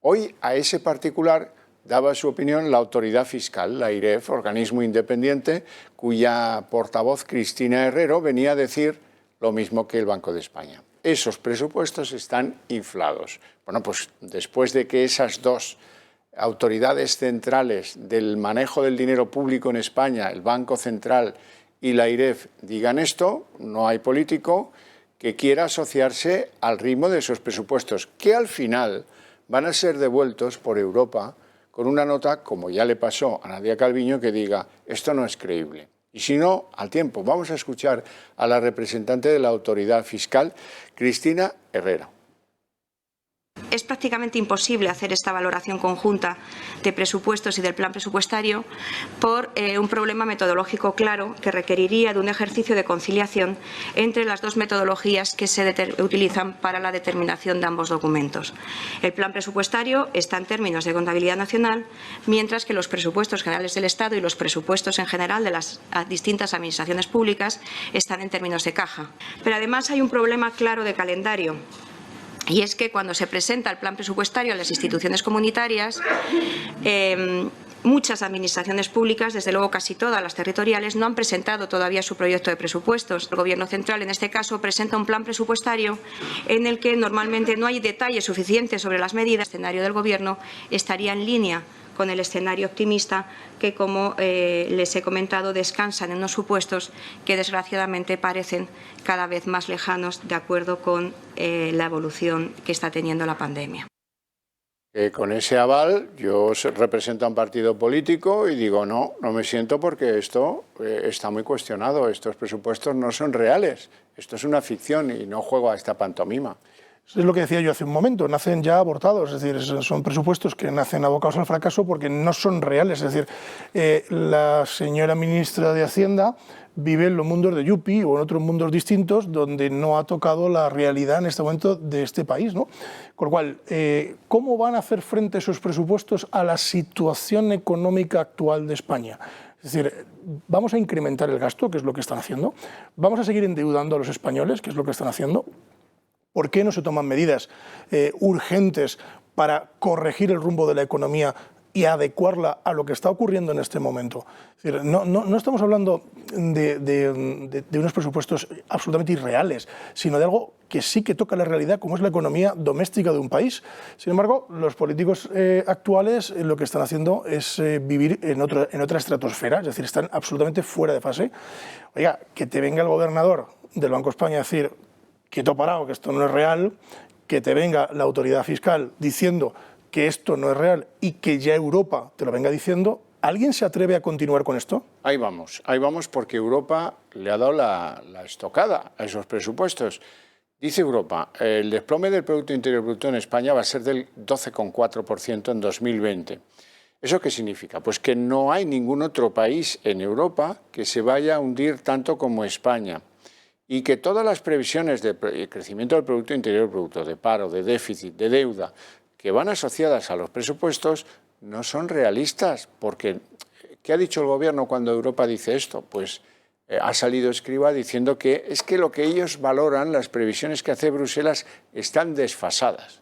Hoy a ese particular daba su opinión la autoridad fiscal, la IREF, organismo independiente, cuya portavoz Cristina Herrero venía a decir lo mismo que el Banco de España. Esos presupuestos están inflados. Bueno, pues después de que esas dos autoridades centrales del manejo del dinero público en España, el Banco Central y la AIREF, digan esto, no hay político que quiera asociarse al ritmo de esos presupuestos, que al final van a ser devueltos por Europa con una nota, como ya le pasó a Nadia Calviño, que diga, esto no es creíble. Y si no, al tiempo. Vamos a escuchar a la representante de la autoridad fiscal, Cristina Herrera. Es prácticamente imposible hacer esta valoración conjunta de presupuestos y del plan presupuestario por un problema metodológico claro que requeriría de un ejercicio de conciliación entre las dos metodologías que se utilizan para la determinación de ambos documentos. El plan presupuestario está en términos de contabilidad nacional, mientras que los presupuestos generales del Estado y los presupuestos en general de las distintas administraciones públicas están en términos de caja. Pero además hay un problema claro de calendario. Y es que cuando se presenta el plan presupuestario a las instituciones comunitarias, muchas administraciones públicas, desde luego casi todas las territoriales, no han presentado todavía su proyecto de presupuestos. El Gobierno central, en este caso, presenta un plan presupuestario en el que normalmente no hay detalles suficientes sobre las medidas. El escenario del Gobierno estaría en línea con el escenario optimista que, como les he comentado, descansan en unos supuestos que desgraciadamente parecen cada vez más lejanos de acuerdo con la evolución que está teniendo la pandemia. Con ese aval yo represento a un partido político y digo no me siento porque esto está muy cuestionado, estos presupuestos no son reales, esto es una ficción y no juego a esta pantomima. Es lo que decía yo hace un momento, nacen ya abortados, es decir, son presupuestos que nacen abocados al fracaso porque no son reales. Es decir, la señora ministra de Hacienda vive en los mundos de Yupi o en otros mundos distintos donde no ha tocado la realidad en este momento de este país, ¿no? Con lo cual, ¿cómo van a hacer frente esos presupuestos a la situación económica actual de España? Es decir, vamos a incrementar el gasto, que es lo que están haciendo, vamos a seguir endeudando a los españoles, que es lo que están haciendo. ¿Por qué no se toman medidas urgentes para corregir el rumbo de la economía y adecuarla a lo que está ocurriendo en este momento? Es decir, no estamos hablando de unos presupuestos absolutamente irreales, sino de algo que sí que toca la realidad, como es la economía doméstica de un país. Sin embargo, los políticos actuales lo que están haciendo es vivir en otra estratosfera, es decir, están absolutamente fuera de fase. Oiga, que te venga el gobernador del Banco de España a decir quieto parado, que esto no es real, que te venga la autoridad fiscal diciendo que esto no es real y que ya Europa te lo venga diciendo, ¿alguien se atreve a continuar con esto? Ahí vamos porque Europa le ha dado la estocada a esos presupuestos. Dice Europa, el desplome del Producto Interior Bruto en España va a ser del 12,4% en 2020. ¿Eso qué significa? Pues que no hay ningún otro país en Europa que se vaya a hundir tanto como España. Y que todas las previsiones de crecimiento del Producto Interior Bruto, de paro, de déficit, de deuda, que van asociadas a los presupuestos, no son realistas. Porque, ¿qué ha dicho el Gobierno cuando Europa dice esto? Pues ha salido Escrivá diciendo que es que lo que ellos valoran, las previsiones que hace Bruselas, están desfasadas.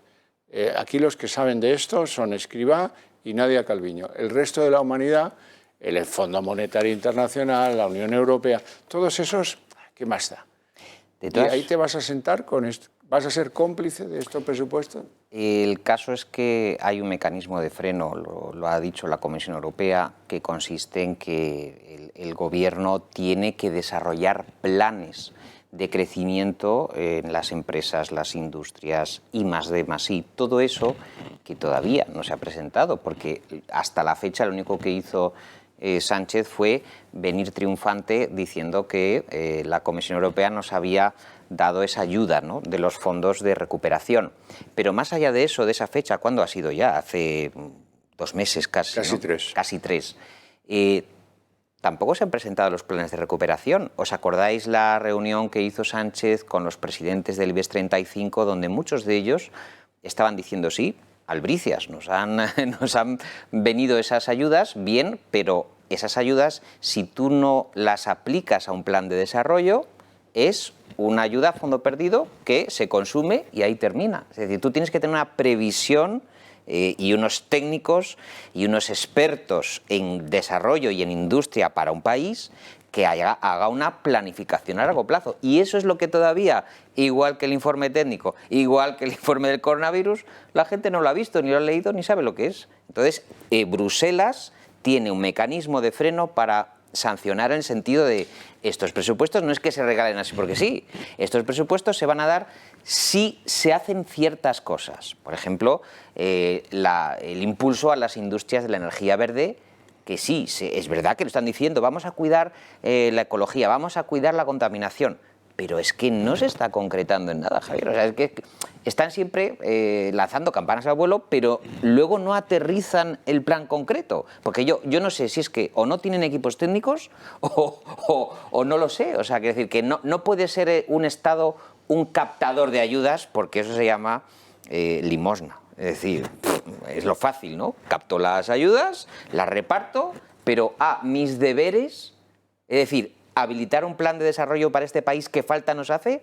Aquí los que saben de esto son Escrivá y Nadia Calviño. El resto de la humanidad, el Fondo Monetario Internacional, la Unión Europea, todos esos, ¿qué más da? ¿Y ahí te vas a sentar con esto? ¿Vas a ser cómplice de estos presupuestos? El caso es que hay un mecanismo de freno, lo ha dicho la Comisión Europea, que consiste en que el Gobierno tiene que desarrollar planes de crecimiento en las empresas, las industrias, I+D+I. Todo eso que todavía no se ha presentado, porque hasta la fecha lo único que hizo Sánchez fue venir triunfante diciendo que la Comisión Europea nos había dado esa ayuda, ¿no?, de los fondos de recuperación. Pero más allá de eso, de esa fecha, ¿cuándo ha sido ya? Hace 2 meses casi. Casi, ¿no? 3. Casi 3. Tampoco se han presentado los planes de recuperación. ¿Os acordáis la reunión que hizo Sánchez con los presidentes del IBEX 35, donde muchos de ellos estaban diciendo sí? Albricias, nos han venido esas ayudas, bien, pero esas ayudas, si tú no las aplicas a un plan de desarrollo, es una ayuda a fondo perdido que se consume y ahí termina. Es decir, tú tienes que tener una previsión y unos técnicos y unos expertos en desarrollo y en industria para un país que haga una planificación a largo plazo. Y eso es lo que todavía, igual que el informe técnico, igual que el informe del coronavirus, la gente no lo ha visto, ni lo ha leído, ni sabe lo que es. Entonces, Bruselas tiene un mecanismo de freno para sancionar en el sentido de estos presupuestos no es que se regalen así porque sí, estos presupuestos se van a dar si se hacen ciertas cosas. Por ejemplo, el impulso a las industrias de la energía verde, que sí, es verdad que lo están diciendo, vamos a cuidar la ecología, vamos a cuidar la contaminación, pero es que no se está concretando en nada, Javier. O sea, es que están siempre lanzando campanas al vuelo, pero luego no aterrizan el plan concreto. Porque yo no sé si es que o no tienen equipos técnicos o no lo sé. O sea, quiero decir que no puede ser un Estado un captador de ayudas, porque eso se llama limosna. Es decir, es lo fácil, ¿no? Capto las ayudas, las reparto, pero mis deberes, es decir, habilitar un plan de desarrollo para este país que falta nos hace,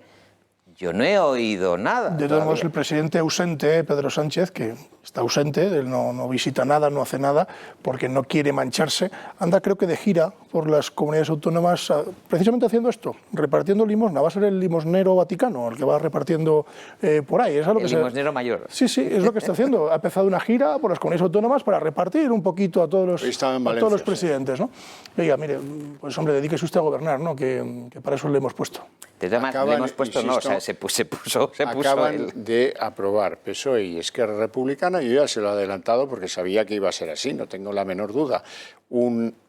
yo no he oído nada. De todos modos, el presidente ausente, Pedro Sánchez, que está ausente, él no visita nada, no hace nada, porque no quiere mancharse, anda creo que de gira por las comunidades autónomas, precisamente haciendo esto, repartiendo limosna. Va a ser el limosnero vaticano, el que va repartiendo por ahí. El limosnero mayor. Sí, es lo que está haciendo. Ha empezado una gira por las comunidades autónomas para repartir un poquito a todos los presidentes, ¿no? Oiga, mire, pues hombre, dedíquese usted a gobernar, ¿no? Que para eso le hemos puesto. De todas maneras, le hemos puesto, insisto, no, o sea, se puso acaban de aprobar PSOE y Esquerra Republicana, yo ya se lo he adelantado porque sabía que iba a ser así, no tengo la menor duda.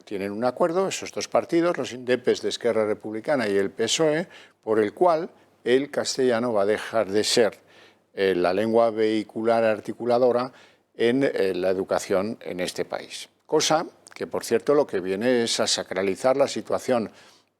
Tienen un acuerdo, esos dos partidos, los indepes de Esquerra Republicana y el PSOE, por el cual el castellano va a dejar de ser la lengua vehicular articuladora en la educación en este país. Cosa que, por cierto, lo que viene es a sacralizar la situación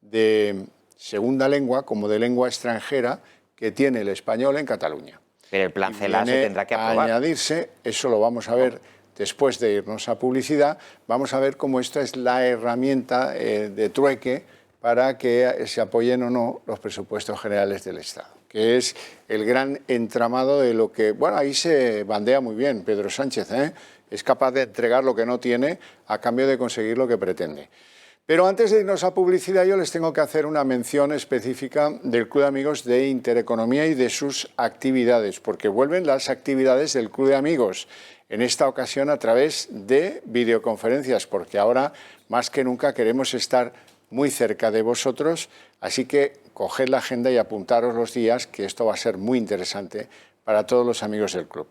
de segunda lengua como de lengua extranjera que tiene el español en Cataluña. Pero el plan CELA se tendrá que aprobar. A añadirse, eso lo vamos a ver después de irnos a publicidad, vamos a ver cómo esta es la herramienta de trueque para que se apoyen o no los presupuestos generales del Estado, que es el gran entramado de lo que, bueno, ahí se bandea muy bien Pedro Sánchez, es capaz de entregar lo que no tiene a cambio de conseguir lo que pretende. Pero antes de irnos a publicidad, yo les tengo que hacer una mención específica del Club de Amigos de Intereconomía y de sus actividades, porque vuelven las actividades del Club de Amigos, en esta ocasión a través de videoconferencias, porque ahora más que nunca queremos estar muy cerca de vosotros, así que coged la agenda y apuntaros los días, que esto va a ser muy interesante para todos los amigos del club.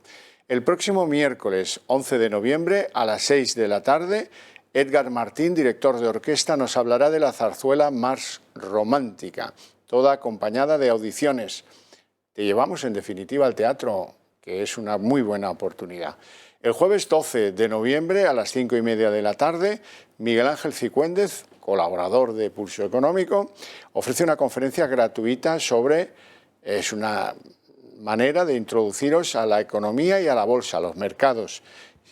El próximo miércoles 11 de noviembre a las 6 de la tarde, Edgar Martín, director de orquesta, nos hablará de la zarzuela más romántica, toda acompañada de audiciones. Te llevamos en definitiva al teatro, que es una muy buena oportunidad. El jueves 12 de noviembre a las 5:30 de la tarde, Miguel Ángel Cicuéndez, colaborador de Pulso Económico, ofrece una conferencia gratuita sobre, es una manera de introduciros a la economía y a la bolsa, a los mercados.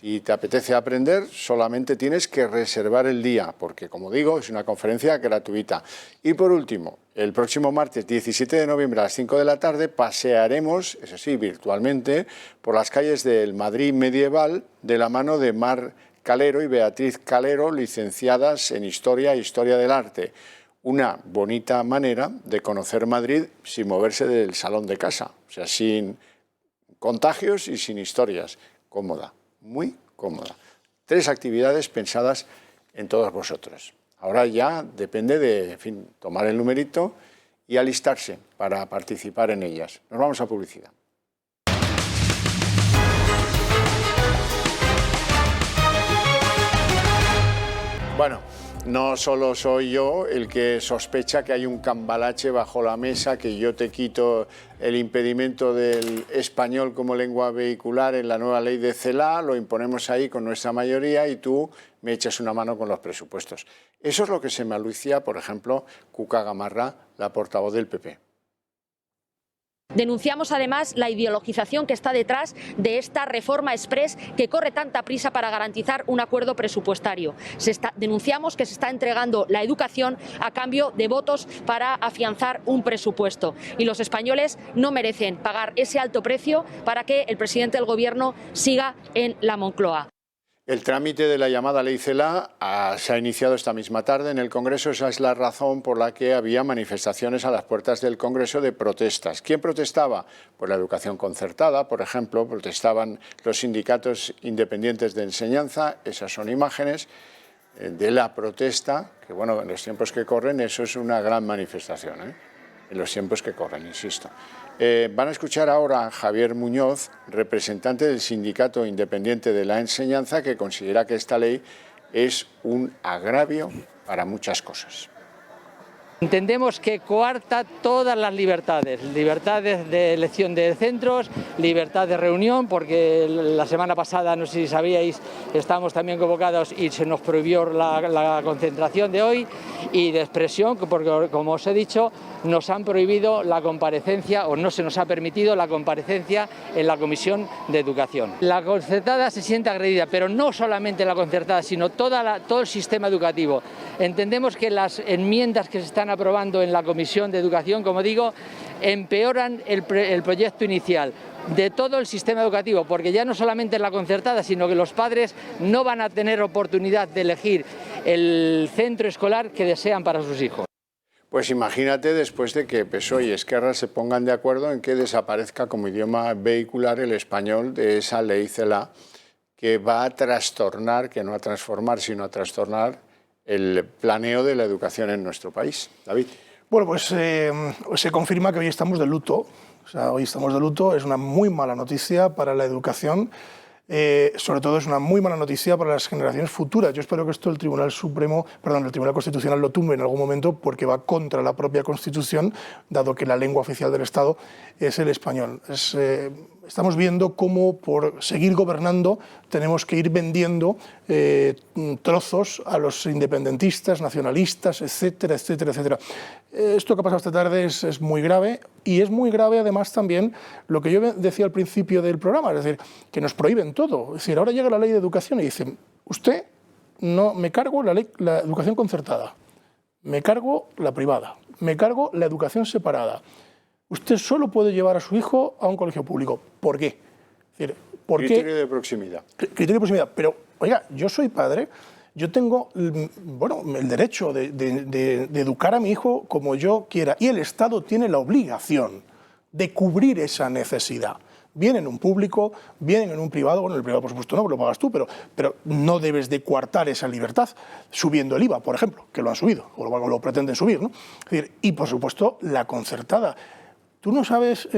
Si te apetece aprender, solamente tienes que reservar el día, porque, como digo, es una conferencia gratuita. Y por último, el próximo martes 17 de noviembre a las 5 de la tarde pasearemos, eso sí, virtualmente, por las calles del Madrid medieval de la mano de Mar Calero y Beatriz Calero, licenciadas en Historia e Historia del Arte. Una bonita manera de conocer Madrid sin moverse del salón de casa, o sea, sin contagios y sin historias. Cómoda. Muy cómoda. 3 actividades pensadas en todos vosotros. Ahora ya depende de, en fin, tomar el numerito y alistarse para participar en ellas. Nos vamos a publicidad. Bueno, no solo soy yo el que sospecha que hay un cambalache bajo la mesa, que yo te quito el impedimento del español como lengua vehicular en la nueva ley de CELA, lo imponemos ahí con nuestra mayoría y tú me echas una mano con los presupuestos. Eso es lo que se me alucía, por ejemplo, Cuca Gamarra, la portavoz del PP. Denunciamos además la ideologización que está detrás de esta reforma express que corre tanta prisa para garantizar un acuerdo presupuestario. Denunciamos que se está entregando la educación a cambio de votos para afianzar un presupuesto. Y los españoles no merecen pagar ese alto precio para que el presidente del Gobierno siga en la Moncloa. El trámite de la llamada Ley CELA se ha iniciado esta misma tarde en el Congreso. Esa es la razón por la que había manifestaciones a las puertas del Congreso de protestas. ¿Quién protestaba? Pues la educación concertada, por ejemplo, protestaban los sindicatos independientes de enseñanza. Esas son imágenes de la protesta, que bueno, en los tiempos que corren eso es una gran manifestación, en los tiempos que corren, insisto. Van a escuchar ahora a Javier Muñoz, representante del Sindicato Independiente de la Enseñanza, que considera que esta ley es un agravio para muchas cosas. Entendemos que coarta todas las libertades, libertades de elección de centros, libertad de reunión, porque la semana pasada, no sé si sabíais, estamos también convocados y se nos prohibió la concentración de hoy, y de expresión, porque como os he dicho, nos han prohibido la comparecencia o no se nos ha permitido la comparecencia en la Comisión de Educación. La concertada se siente agredida, pero no solamente la concertada, sino todo el sistema educativo. Entendemos que las enmiendas que se están aprobando en la Comisión de Educación, como digo, empeoran el proyecto inicial de todo el sistema educativo, porque ya no solamente en la concertada, sino que los padres no van a tener oportunidad de elegir el centro escolar que desean para sus hijos. Pues imagínate después de que PSOE y Esquerra se pongan de acuerdo en que desaparezca como idioma vehicular el español de esa ley CELA, que va a trastornar, que no a transformar, sino a trastornar el planeo de la educación en nuestro país. David. Bueno, pues se confirma que hoy estamos de luto. O sea, hoy estamos de luto, es una muy mala noticia para la educación, sobre todo es una muy mala noticia para las generaciones futuras. Yo espero que esto el Tribunal Constitucional lo tumbe en algún momento, porque va contra la propia Constitución, dado que la lengua oficial del Estado es el español. Estamos viendo cómo por seguir gobernando tenemos que ir vendiendo trozos a los independentistas, nacionalistas, etcétera, etcétera, etcétera. Esto que ha pasado esta tarde es muy grave, y es muy grave además también lo que yo decía al principio del programa, es decir, que nos prohíben todo. Es decir, ahora llega la ley de educación y dicen, usted no, me cargo la educación concertada, me cargo la privada, me cargo la educación separada. Usted solo puede llevar a su hijo a un colegio público. ¿Por qué? Es decir, Criterio de proximidad. Criterio de proximidad. Pero, oiga, yo soy padre, yo tengo el derecho de educar a mi hijo como yo quiera, y el Estado tiene la obligación de cubrir esa necesidad. Bien en un público, bien en un privado. Bueno, en el privado por supuesto no, lo pagas tú, pero no debes de coartar esa libertad subiendo el IVA, por ejemplo, que lo han subido, o lo pretenden subir, ¿no? Es decir, y por supuesto la concertada. Tú no sabes,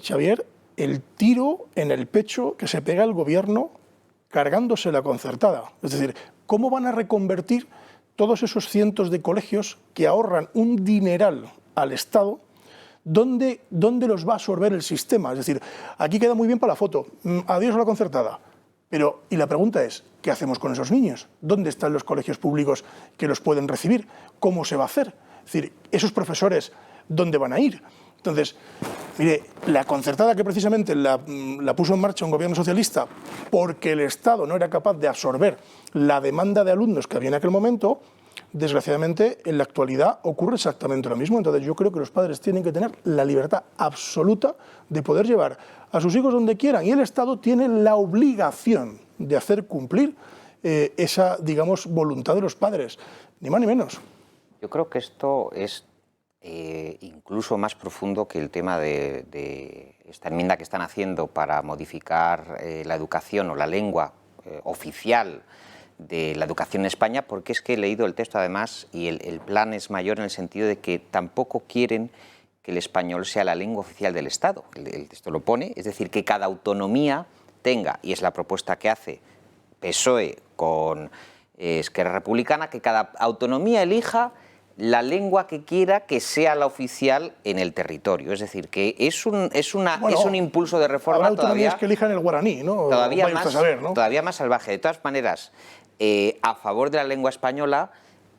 Xavier, el tiro en el pecho que se pega el Gobierno cargándose la concertada. Es decir, ¿cómo van a reconvertir todos esos cientos de colegios que ahorran un dineral al Estado? ¿Dónde los va a absorber el sistema? Es decir, aquí queda muy bien para la foto. Adiós a la concertada. Pero, y la pregunta es, ¿qué hacemos con esos niños? ¿Dónde están los colegios públicos que los pueden recibir? ¿Cómo se va a hacer? Es decir, esos profesores, ¿dónde van a ir? Entonces, mire, la concertada, que precisamente la puso en marcha un gobierno socialista porque el Estado no era capaz de absorber la demanda de alumnos que había en aquel momento, desgraciadamente en la actualidad ocurre exactamente lo mismo. Entonces yo creo que los padres tienen que tener la libertad absoluta de poder llevar a sus hijos donde quieran, y el Estado tiene la obligación de hacer cumplir esa, digamos, voluntad de los padres, ni más ni menos. Yo creo que esto es incluso más profundo que el tema de esta enmienda que están haciendo para modificar la educación o la lengua oficial de la educación en España, porque es que he leído el texto además y el plan es mayor en el sentido de que tampoco quieren que el español sea la lengua oficial del Estado. El texto lo pone, es decir, que cada autonomía tenga, y es la propuesta que hace PSOE con Esquerra Republicana, que cada autonomía elija la lengua que quiera que sea la oficial en el territorio. Es decir, que es un impulso de reforma todavía que elijan el guaraní, ¿no? Todavía más salvaje. De todas maneras, a favor de la lengua española,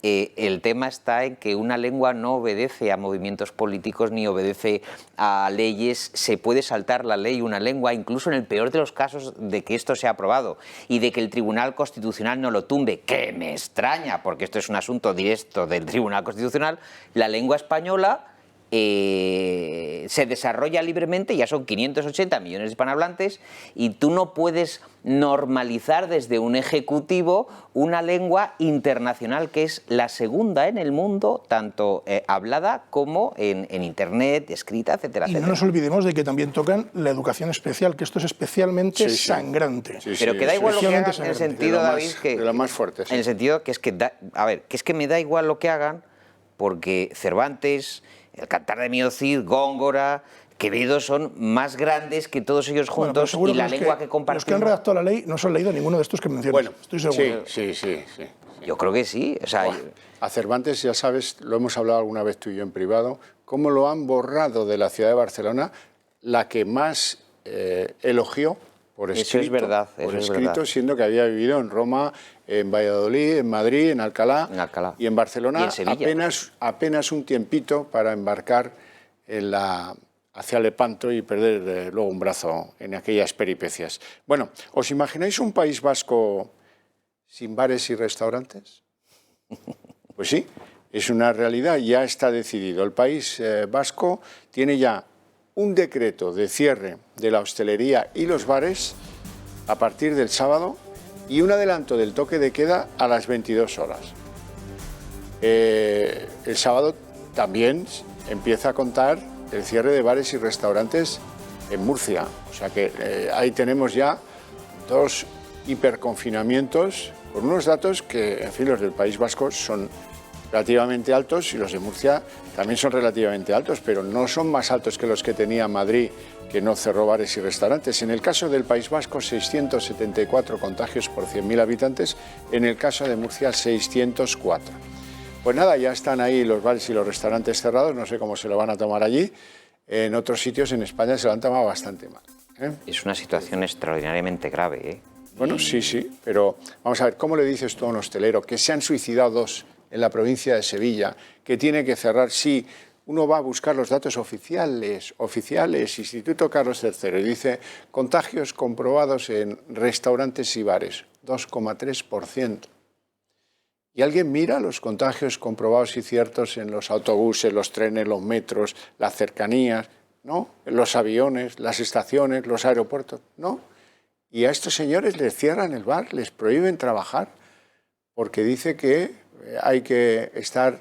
El tema está en que una lengua no obedece a movimientos políticos ni obedece a leyes. Se puede saltar la ley una lengua, incluso en el peor de los casos de que esto sea aprobado y de que el Tribunal Constitucional no lo tumbe, que me extraña, porque esto es un asunto directo del Tribunal Constitucional. La lengua española se desarrolla libremente, ya son 580 millones de hispanohablantes, y tú no puedes normalizar desde un ejecutivo una lengua internacional que es la segunda en el mundo, tanto hablada como en internet, escrita, etcétera, etcétera. Y no nos olvidemos de que también tocan la educación especial, que esto es especialmente sangrante. Pero que da igual lo que hagan, en el sentido, David, que... De lo más fuerte. En el sentido que es que, que es que me da igual lo que hagan, porque Cervantes, el Cantar de Mio Cid, Góngora, Quevedo son más grandes que todos ellos juntos, y la lengua que compartimos... Los que han redactado la ley no se han leído ninguno de estos que mencionas. Bueno, estoy seguro. Sí. Yo creo que sí. O sea, a Cervantes, ya sabes, lo hemos hablado alguna vez tú y yo en privado, cómo lo han borrado de la ciudad de Barcelona, la que más elogió por escrito. Eso es verdad. Siendo que había vivido en Roma, en Valladolid, en Madrid, en Alcalá y en Barcelona, y en Sevilla. apenas un tiempito para embarcar hacia Lepanto y perder luego un brazo en aquellas peripecias. Bueno, ¿os imagináis un País Vasco sin bares y restaurantes? Pues sí, es una realidad, ya está decidido. El País Vasco tiene ya un decreto de cierre de la hostelería y los bares a partir del sábado y un adelanto del toque de queda a las 22 horas. El sábado también empieza a contar el cierre de bares y restaurantes en Murcia. O sea que ahí tenemos ya 2 hiperconfinamientos con unos datos que, en fin, los del País Vasco son relativamente altos y los de Murcia también son relativamente altos, pero no son más altos que los que tenía Madrid, que no cerró bares y restaurantes. En el caso del País Vasco, 674 contagios por 100.000 habitantes, en el caso de Murcia, 604. Pues nada, ya están ahí los bares y los restaurantes cerrados, no sé cómo se lo van a tomar allí. En otros sitios en España se lo han tomado bastante mal. Es una situación extraordinariamente grave. Bueno, sí, pero vamos a ver, ¿cómo le dices tú a un hostelero que se han suicidado 2 en la provincia de Sevilla, que tiene que cerrar? Sí, uno va a buscar los datos oficiales, Instituto Carlos III, y dice contagios comprobados en restaurantes y bares, 2,3%. Y alguien mira los contagios comprobados y ciertos en los autobuses, los trenes, los metros, las cercanías, ¿no? Los aviones, las estaciones, los aeropuertos, ¿no? Y a estos señores les cierran el bar, les prohíben trabajar, porque dice que hay que estar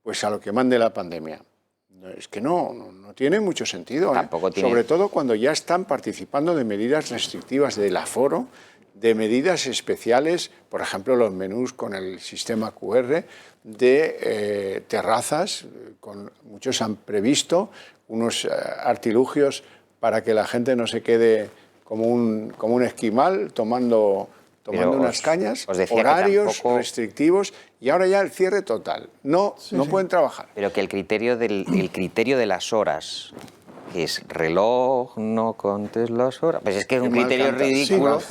pues a lo que mande la pandemia. Es que no tiene mucho sentido. Tampoco tiene... Sobre todo cuando ya están participando de medidas restrictivas del aforo, de medidas especiales, por ejemplo, los menús con el sistema QR, de terrazas, muchos han previsto unos artilugios para que la gente no se quede como un esquimal tomando unas cañas, horarios restrictivos, y ahora ya el cierre total. No pueden trabajar. Pero que el criterio de las horas, que es reloj, no contes las horas, pues es que es un criterio ridículo,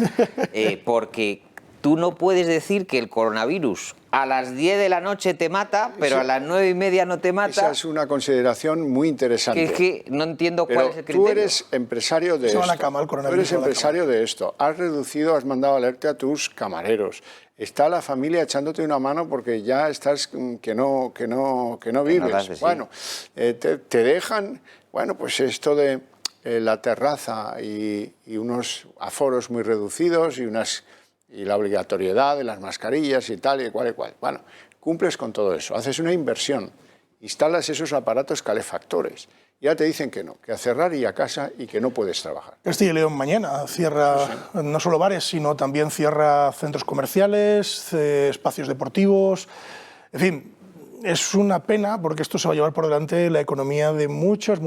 porque tú no puedes decir que el coronavirus a las 10 de la noche te mata, pero a las 9:30 no te mata. Esa es una consideración muy interesante. Es que no entiendo cuál es el criterio. Tú eres empresario de esto. Has reducido, has mandado alerta a tus camareros. Está la familia echándote una mano porque ya estás que no vives. Bueno, te dejan, bueno, pues esto de la terraza y unos aforos muy reducidos y la obligatoriedad de las mascarillas y tal y cual. Bueno, cumples con todo eso, haces una inversión, instalas esos aparatos calefactores, ya te dicen que no, que a cerrar y a casa y que no puedes trabajar. Castilla y León mañana cierra no solo bares, sino también cierra centros comerciales, espacios deportivos, en fin, es una pena porque esto se va a llevar por delante la economía de muchas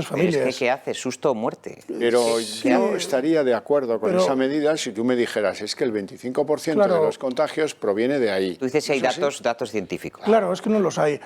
familias. Es que ¿qué hace? ¿Susto o muerte? Pero yo estaría de acuerdo con esa medida si tú me dijeras, es que el 25% de los contagios proviene de ahí. Tú dices si hay datos científicos. Claro, es que no los hay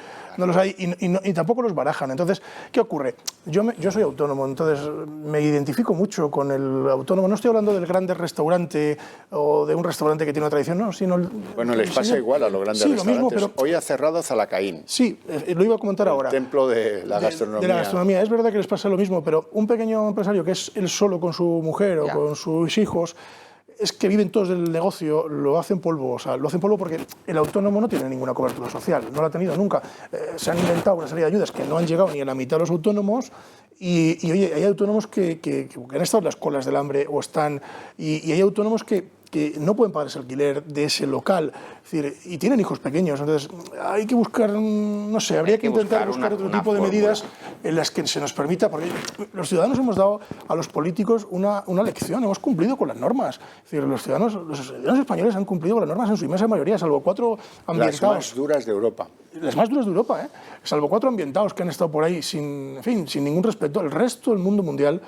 y tampoco los barajan. Entonces, ¿qué ocurre? Yo soy autónomo, entonces me identifico mucho con el autónomo. No estoy hablando del grande restaurante o de un restaurante que tiene una tradición, no, sino... Bueno, les pasa igual a los grandes restaurantes. Lo mismo, pero hoy ha cerrado Zalacaín. Sí, lo iba a comentar ahora. El templo de la gastronomía. De la gastronomía. Es verdad que les pasa lo mismo, pero un pequeño empresario que es él solo con su mujer o con sus hijos, es que viven todos del negocio, lo hacen polvo. O sea, lo hacen polvo porque el autónomo no tiene ninguna cobertura social, no la ha tenido nunca. Se han inventado una serie de ayudas que no han llegado ni a la mitad de los autónomos y oye, hay autónomos que han estado en las colas del hambre o están... Y hay autónomos que no pueden pagar ese alquiler de ese local, es decir, y tienen hijos pequeños, entonces hay que buscar, no sé, habría que intentar buscar otro tipo de medidas en las que se nos permita, porque los ciudadanos hemos dado a los políticos una lección, hemos cumplido con las normas, es decir, los ciudadanos españoles han cumplido con las normas en su inmensa mayoría, salvo 4 ambientados. Las más duras de Europa. Las más duras de Europa, salvo 4 ambientados que han estado por ahí sin ningún respeto, el resto del mundo mundial.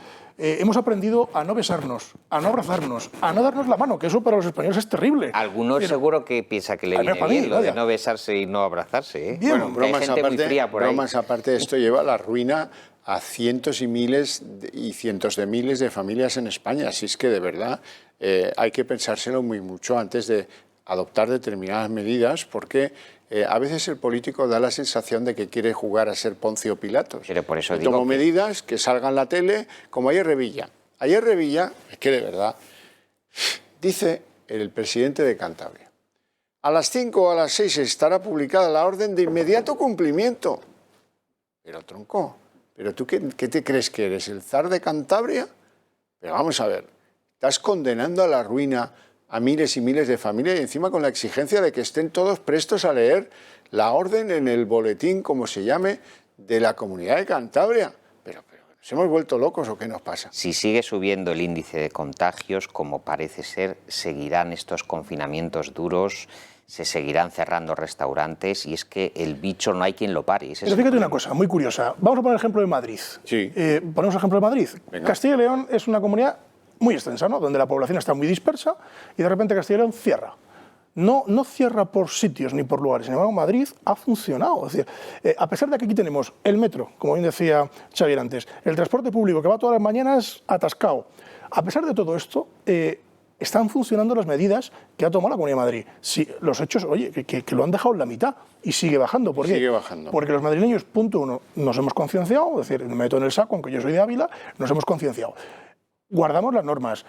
Hemos aprendido a no besarnos, a no abrazarnos, a no darnos la mano, que eso para los españoles es terrible. Algunos seguro que piensa que le viene bien lo de no besarse y no abrazarse. Bueno, bromas aparte, esto lleva a la ruina a cientos y miles y cientos de miles de familias en España. Así es que de verdad hay que pensárselo muy mucho antes de adoptar determinadas medidas, porque a veces el político da la sensación de que quiere jugar a ser Poncio Pilatos. Pero por eso digo tomo medidas que salgan en la tele, como ayer Revilla. Ayer Revilla, es que de verdad, dice el presidente de Cantabria, a las 5 o a las 6 estará publicada la orden de inmediato cumplimiento. Pero tronco, ¿pero tú qué te crees que eres, el zar de Cantabria? Pero vamos a ver, estás condenando a la ruina a miles y miles de familias y encima con la exigencia de que estén todos prestos a leer la orden en el boletín, como se llame, de la Comunidad de Cantabria. Pero ¿nos hemos vuelto locos o qué nos pasa? Si sigue subiendo el índice de contagios, como parece ser, seguirán estos confinamientos duros, se seguirán cerrando restaurantes y es que el bicho no hay quien lo pare. Pero fíjate una cosa muy curiosa. Vamos a poner el ejemplo de Madrid. Sí. Ponemos el ejemplo de Madrid. Venga. Castilla y León es una comunidad muy extensa, ¿no? Donde la población está muy dispersa y de repente Castilla y León cierra. No cierra por sitios ni por lugares, sin embargo Madrid ha funcionado. Es decir, a pesar de que aquí tenemos el metro, como bien decía Xavier antes, el transporte público que va todas las mañanas atascado, a pesar de todo esto, están funcionando las medidas que ha tomado la Comunidad de Madrid. Sí, los hechos, oye, que lo han dejado en la mitad y sigue bajando. ¿Por qué? Sigue bajando. Porque los madrileños, punto uno, nos hemos concienciado, es decir, me meto en el saco, aunque yo soy de Ávila, nos hemos concienciado. Guardamos las normas,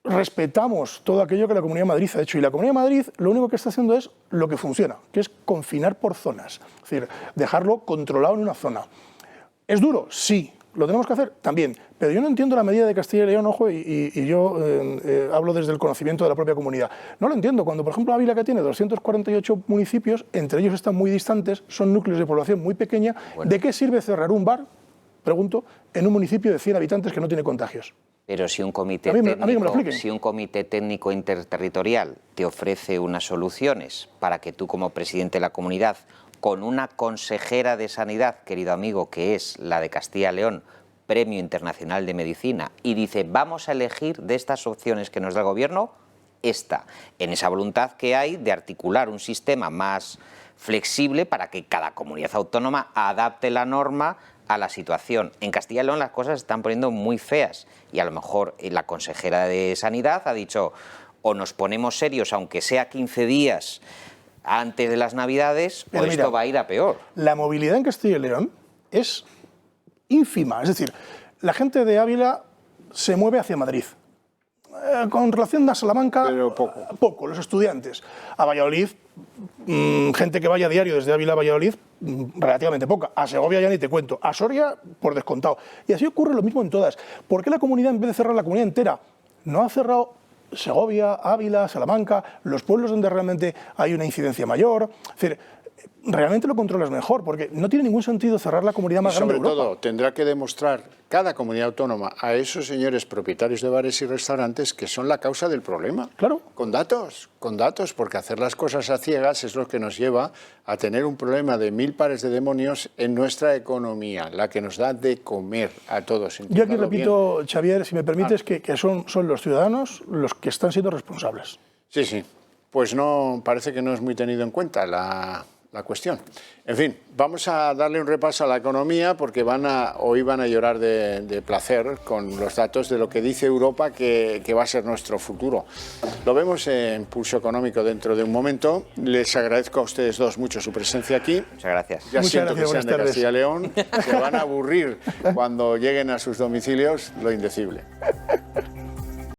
respetamos todo aquello que la Comunidad de Madrid ha hecho y la Comunidad de Madrid lo único que está haciendo es lo que funciona, que es confinar por zonas, es decir, dejarlo controlado en una zona. ¿Es duro? Sí. ¿Lo tenemos que hacer? También. Pero yo no entiendo la medida de Castilla y León, ojo, y yo hablo desde el conocimiento de la propia comunidad. No lo entiendo. Cuando, por ejemplo, Ávila, que tiene 248 municipios, entre ellos están muy distantes, son núcleos de población muy pequeña, bueno. ¿De qué sirve cerrar un bar, pregunto, en un municipio de 100 habitantes que no tiene contagios? Pero si un comité técnico interterritorial te ofrece unas soluciones para que tú como presidente de la comunidad, con una consejera de sanidad, querido amigo, que es la de Castilla y León, Premio Internacional de Medicina, y dice, vamos a elegir de estas opciones que nos da el gobierno, esta, en esa voluntad que hay de articular un sistema más flexible para que cada comunidad autónoma adapte la norma a la situación. En Castilla y León las cosas se están poniendo muy feas y a lo mejor la consejera de Sanidad ha dicho o nos ponemos serios aunque sea 15 días antes de las Navidades o esto va a ir a peor. La movilidad en Castilla y León es ínfima, es decir, la gente de Ávila se mueve hacia Madrid. Con relación a Salamanca, pero poco, los estudiantes. A Valladolid, gente que vaya a diario desde Ávila a Valladolid, relativamente poca. A Segovia ya ni te cuento. A Soria, por descontado. Y así ocurre lo mismo en todas. ¿Por qué la comunidad, en vez de cerrar la comunidad entera, no ha cerrado Segovia, Ávila, Salamanca, los pueblos donde realmente hay una incidencia mayor? Es decir, realmente lo controlas mejor, porque no tiene ningún sentido cerrar la comunidad más grande de Europa. Sobre todo, tendrá que demostrar cada comunidad autónoma a esos señores propietarios de bares y restaurantes que son la causa del problema. Claro. Con datos, porque hacer las cosas a ciegas es lo que nos lleva a tener un problema de 1000 pares de demonios en nuestra economía, la que nos da de comer a todos. Yo aquí repito, Xavier, si me permites, que son los ciudadanos los que están siendo responsables. Sí, sí. Pues no, parece que no es muy tenido en cuenta la cuestión. En fin, vamos a darle un repaso a la economía porque hoy van a llorar de placer con los datos de lo que dice Europa que va a ser nuestro futuro. Lo vemos en Pulso Económico dentro de un momento. Les agradezco a ustedes dos mucho su presencia aquí. Muchas gracias. Ya Muchas siento gracias, que sean de buenas Castilla y León. Se van a aburrir cuando lleguen a sus domicilios lo indecible.